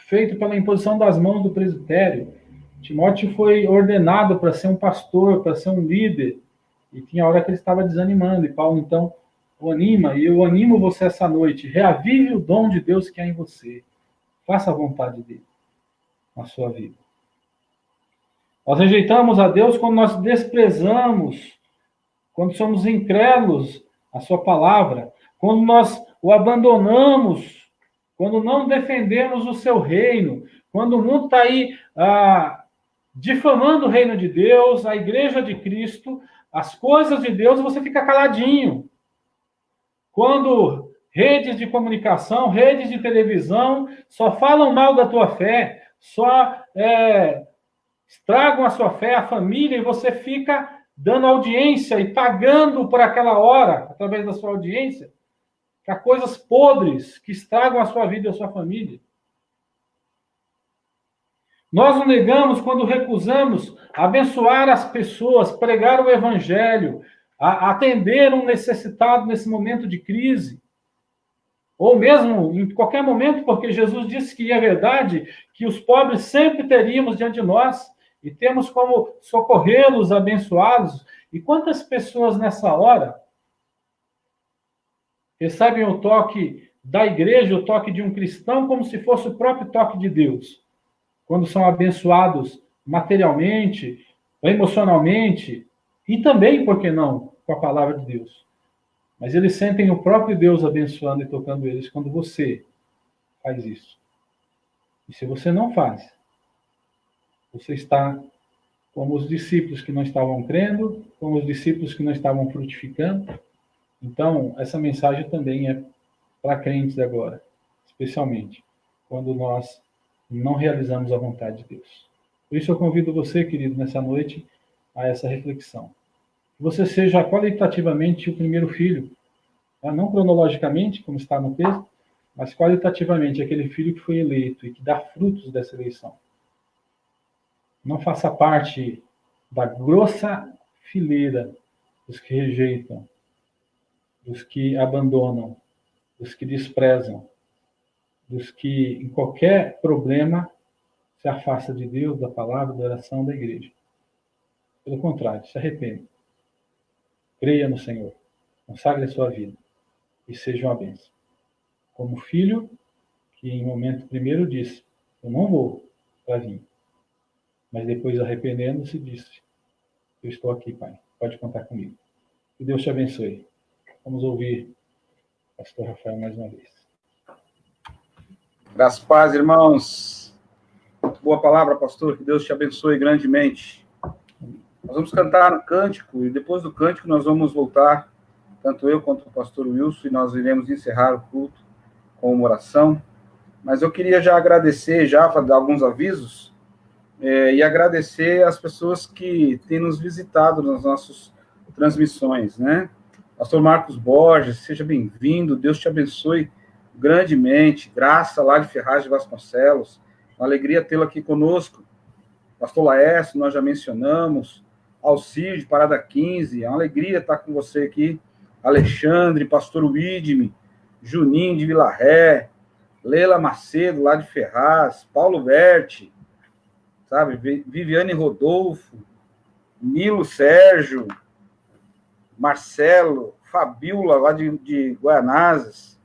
feito pela imposição das mãos do presbitério. Timóteo foi ordenado para ser um pastor, para ser um líder, e tinha hora que ele estava desanimando, e Paulo, então, o anima, e eu animo você essa noite, reavive o dom de Deus que há em você, faça a vontade dele na sua vida. Nós rejeitamos a Deus quando nós desprezamos, quando somos incrédulos à sua palavra, quando nós o abandonamos, quando não defendemos o seu reino, quando o mundo está aí difamando o reino de Deus, a igreja de Cristo, as coisas de Deus, você fica caladinho. Quando redes de comunicação, redes de televisão só falam mal da tua fé, só estragam a sua fé, a família, e você fica dando audiência e pagando por aquela hora, através da sua audiência, para coisas podres que estragam a sua vida e a sua família. Nós o negamos quando recusamos abençoar as pessoas, pregar o evangelho, atender um necessitado nesse momento de crise, ou mesmo em qualquer momento, porque Jesus disse que é verdade, que os pobres sempre teríamos diante de nós, e temos como socorrê-los, abençoá-los. E quantas pessoas nessa hora recebem o toque da igreja, o toque de um cristão, como se fosse o próprio toque de Deus, quando são abençoados materialmente, emocionalmente, e também, por que não, com a palavra de Deus. Mas eles sentem o próprio Deus abençoando e tocando eles quando você faz isso. E se você não faz, você está como os discípulos que não estavam crendo, como os discípulos que não estavam frutificando. Então, essa mensagem também é para crentes agora, especialmente quando nós não realizamos a vontade de Deus. Por isso eu convido você, querido, nessa noite, a essa reflexão. Que você seja qualitativamente o primeiro filho, tá? Não cronologicamente, como está no texto, mas qualitativamente aquele filho que foi eleito e que dá frutos dessa eleição. Não faça parte da grossa fileira dos que rejeitam, dos que abandonam, dos que desprezam, dos que, em qualquer problema, se afasta de Deus, da palavra, da oração, da igreja. Pelo contrário, se arrependa. Creia no Senhor. Consagre a sua vida. E seja uma bênção. Como filho, que em momento primeiro disse, eu não vou para vir. Mas depois, arrependendo-se, disse, eu estou aqui, Pai. Pode contar comigo. Que Deus te abençoe. Vamos ouvir o pastor Rafael mais uma vez. Graças a paz, irmãos. Boa palavra, pastor. Que Deus te abençoe grandemente. Nós vamos cantar um cântico e depois do cântico nós vamos voltar, tanto eu quanto o pastor Wilson, e nós iremos encerrar o culto com uma oração. Mas eu queria já agradecer, já dar alguns avisos, e agradecer as pessoas que têm nos visitado nas nossas transmissões, né? Pastor Marcos Borges, seja bem-vindo, Deus te abençoe grandemente, Graça lá de Ferraz de Vasconcelos, uma alegria tê-lo aqui conosco. Pastor Laércio, nós já mencionamos, Alcide, Parada 15, é uma alegria estar com você aqui, Alexandre, pastor Widme, Juninho de Vila Ré, Leila Macedo, lá de Ferraz, Paulo Berti, sabe? Viviane Rodolfo, Nilo Sérgio, Marcelo, Fabiola, lá de Guaianazes,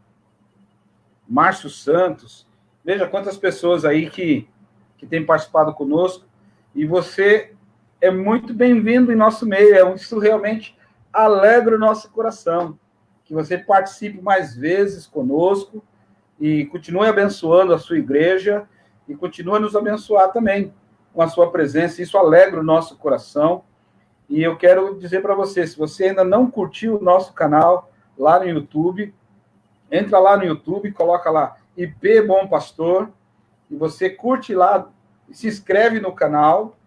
Márcio Santos. Veja quantas pessoas aí que têm participado conosco. E você é muito bem-vindo em nosso meio. Isso realmente alegra o nosso coração. Que você participe mais vezes conosco e continue abençoando a sua igreja e continue a nos abençoar também com a sua presença. Isso alegra o nosso coração. E eu quero dizer para você, se você ainda não curtiu o nosso canal lá no YouTube, entra lá no YouTube, coloca lá IP Bom Pastor, e você curte lá, se inscreve no canal,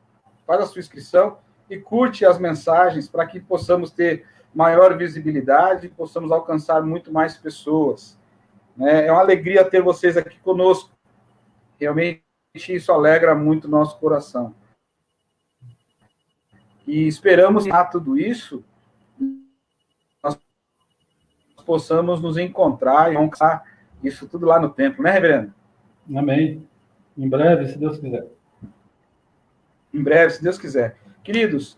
faz a sua inscrição e curte as mensagens para que possamos ter maior visibilidade e possamos alcançar muito mais pessoas. É uma alegria ter vocês aqui conosco. Realmente isso alegra muito o nosso coração. E esperamos que tudo isso nós possamos nos encontrar e alcançar isso tudo lá no templo, né, reverendo? Amém. Em breve, se Deus quiser. Em breve, se Deus quiser. Queridos,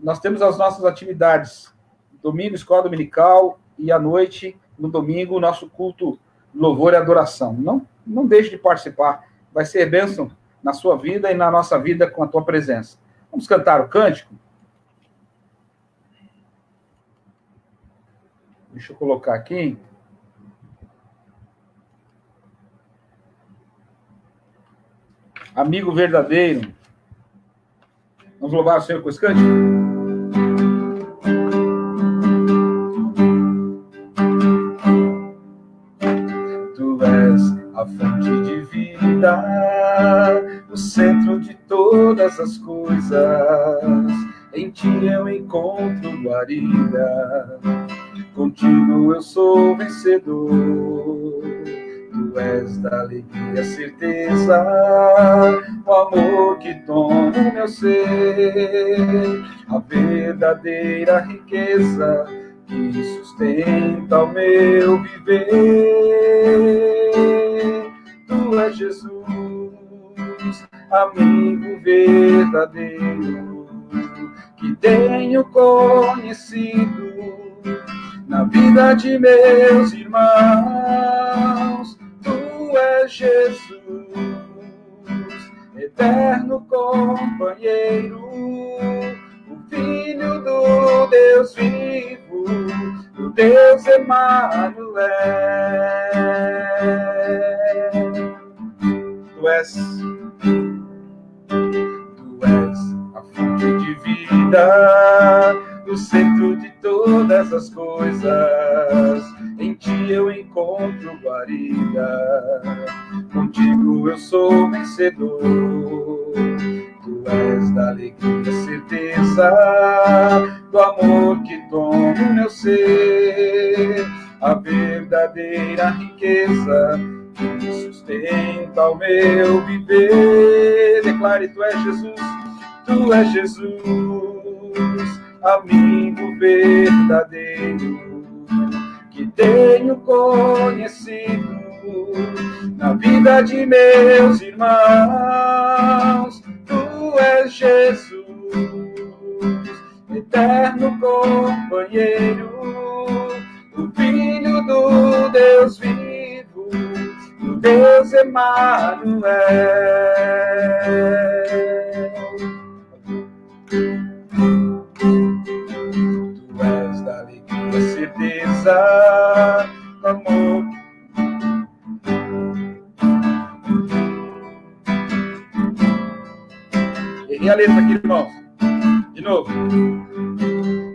nós temos as nossas atividades. Domingo, escola dominical, e à noite, no domingo, o nosso culto, louvor e adoração. Não deixe de participar. Vai ser bênção na sua vida e na nossa vida com a tua presença. Vamos cantar o cântico? Deixa eu colocar aqui. Amigo verdadeiro. Vamos louvar o Senhor com esse cântico? Tu és a fonte de vida, o centro de todas as coisas. Em ti eu encontro guarida, contigo eu sou vencedor. Tu és da alegria, certeza, o amor que toma o meu ser, a verdadeira riqueza que sustenta o meu viver. Tu és Jesus, amigo verdadeiro, que tenho conhecido na vida de meus irmãos. Tu és Jesus, eterno companheiro, o Filho do Deus vivo, o Deus Emanuel. Tu és a fonte de vida, o centro de todas as coisas. Em ti eu encontro guarida, contigo eu sou vencedor. Tu és da alegria, certeza, do amor que toma o meu ser, a verdadeira riqueza que sustenta o meu viver. Declare: tu és Jesus, tu és Jesus, amigo verdadeiro, que tenho conhecido na vida de meus irmãos. Tu és Jesus, eterno companheiro, o Filho do Deus vivo, o Deus Emanuel. Tu és da alegria, certeza, do amor. Errei a letra aqui, irmãos. De novo.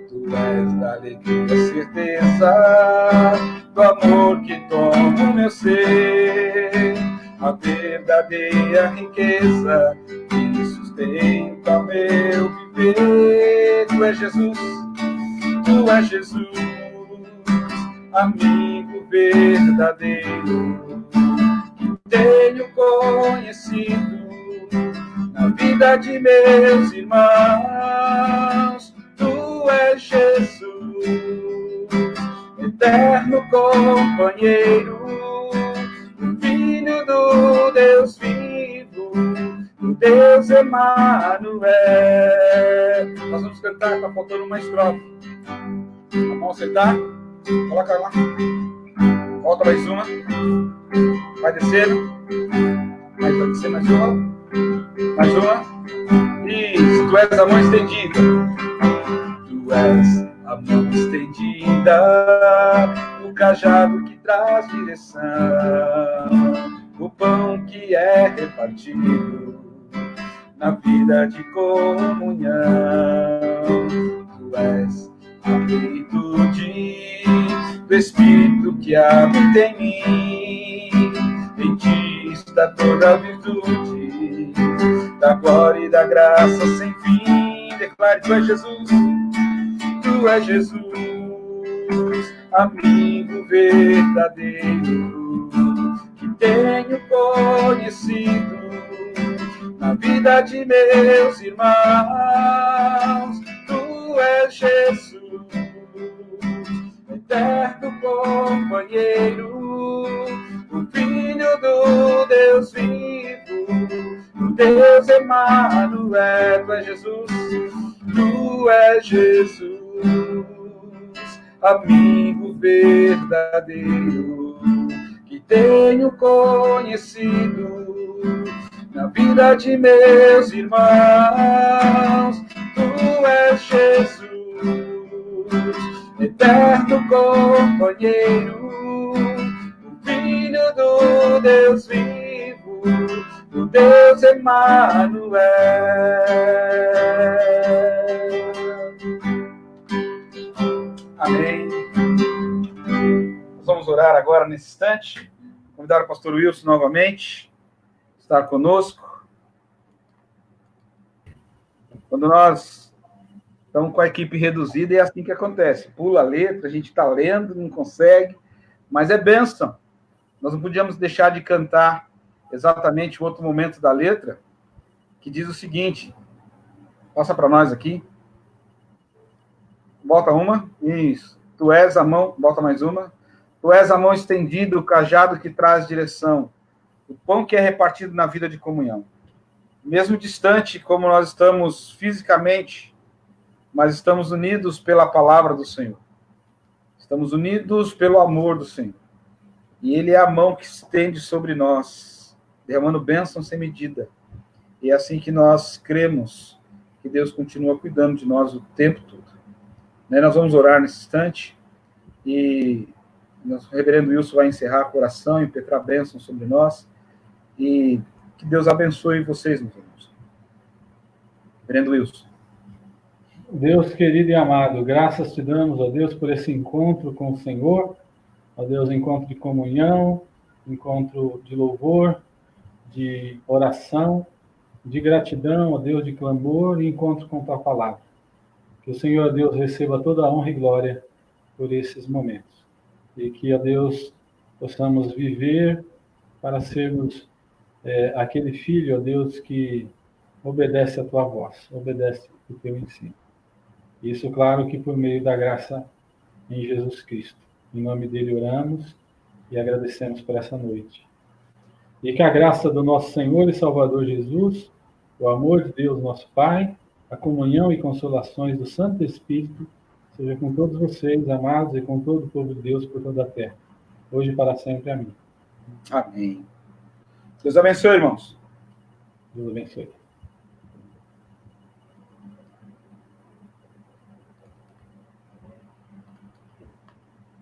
Tu és da alegria, certeza, do amor que toma o meu ser, a verdadeira riqueza que sustenta o meu viver. Tu és Jesus, tu és Jesus, amigo verdadeiro, que tenho conhecido na vida de meus irmãos. Tu és Jesus, eterno companheiro, o Filho do Deus vivo, o Deus Emanuel. Nós vamos cantar, está faltando uma estrofe. Vamos sentar, coloca lá. Volta mais uma. Vai descendo. Vai descer mais uma. Mais uma. Isso, tu és a mão estendida. Tu és a mão estendida, o cajado que traz direção, o pão que é repartido na vida de comunhão. Tu és a virtude do Espírito que habita em mim. Em ti está toda a virtude da glória e da graça sem fim. Declare, tu és Jesus, tu és Jesus, amigo verdadeiro, que tenho conhecido na vida de meus irmãos. Tu és Jesus, eterno companheiro, o Filho do Deus vivo, o Deus Emanuel. Tu és Jesus, tu és Jesus, amigo verdadeiro, que tenho conhecido na vida de meus irmãos. Tu és Jesus, eterno companheiro, o Filho do Deus vivo, o Deus Emanuel. Amém. Nós vamos orar agora nesse instante. Convidar o pastor Wilson novamente a estar conosco. Quando nós estamos com a equipe reduzida, é assim que acontece. Pula a letra, a gente está lendo, não consegue, mas é bênção. Nós não podíamos deixar de cantar exatamente o outro momento da letra, que diz o seguinte. Passa para nós aqui. Volta uma. Isso. Tu és a mão. Volta mais uma. Tu és a mão estendida, o cajado que traz direção, o pão que é repartido na vida de comunhão. Mesmo distante, como nós estamos fisicamente, mas estamos unidos pela palavra do Senhor. Estamos unidos pelo amor do Senhor. E Ele é a mão que se estende sobre nós, derramando bênção sem medida. E é assim que nós cremos que Deus continua cuidando de nós o tempo todo. Nós vamos orar nesse instante e nosso reverendo Wilson vai encerrar a oração e impetrar a bênção sobre nós. E que Deus abençoe vocês, meus irmãos. Reverendo Wilson. Deus querido e amado, graças te damos, ó Deus, por esse encontro com o Senhor. Ó Deus, encontro de comunhão, encontro de louvor, de oração, de gratidão, ó Deus, de clamor e encontro com tua palavra. Que o Senhor, ó Deus, receba toda a honra e glória por esses momentos. E que, ó Deus, possamos viver para sermos aquele filho, ó Deus, que obedece a tua voz, obedece o teu ensino. Isso, claro, que por meio da graça em Jesus Cristo. Em nome dele oramos e agradecemos por essa noite. E que a graça do nosso Senhor e Salvador Jesus, o amor de Deus, nosso Pai, a comunhão e consolações do Santo Espírito, seja com todos vocês, amados, e com todo o povo de Deus por toda a terra, hoje e para sempre. Amém. Amém. Deus abençoe, irmãos. Deus abençoe.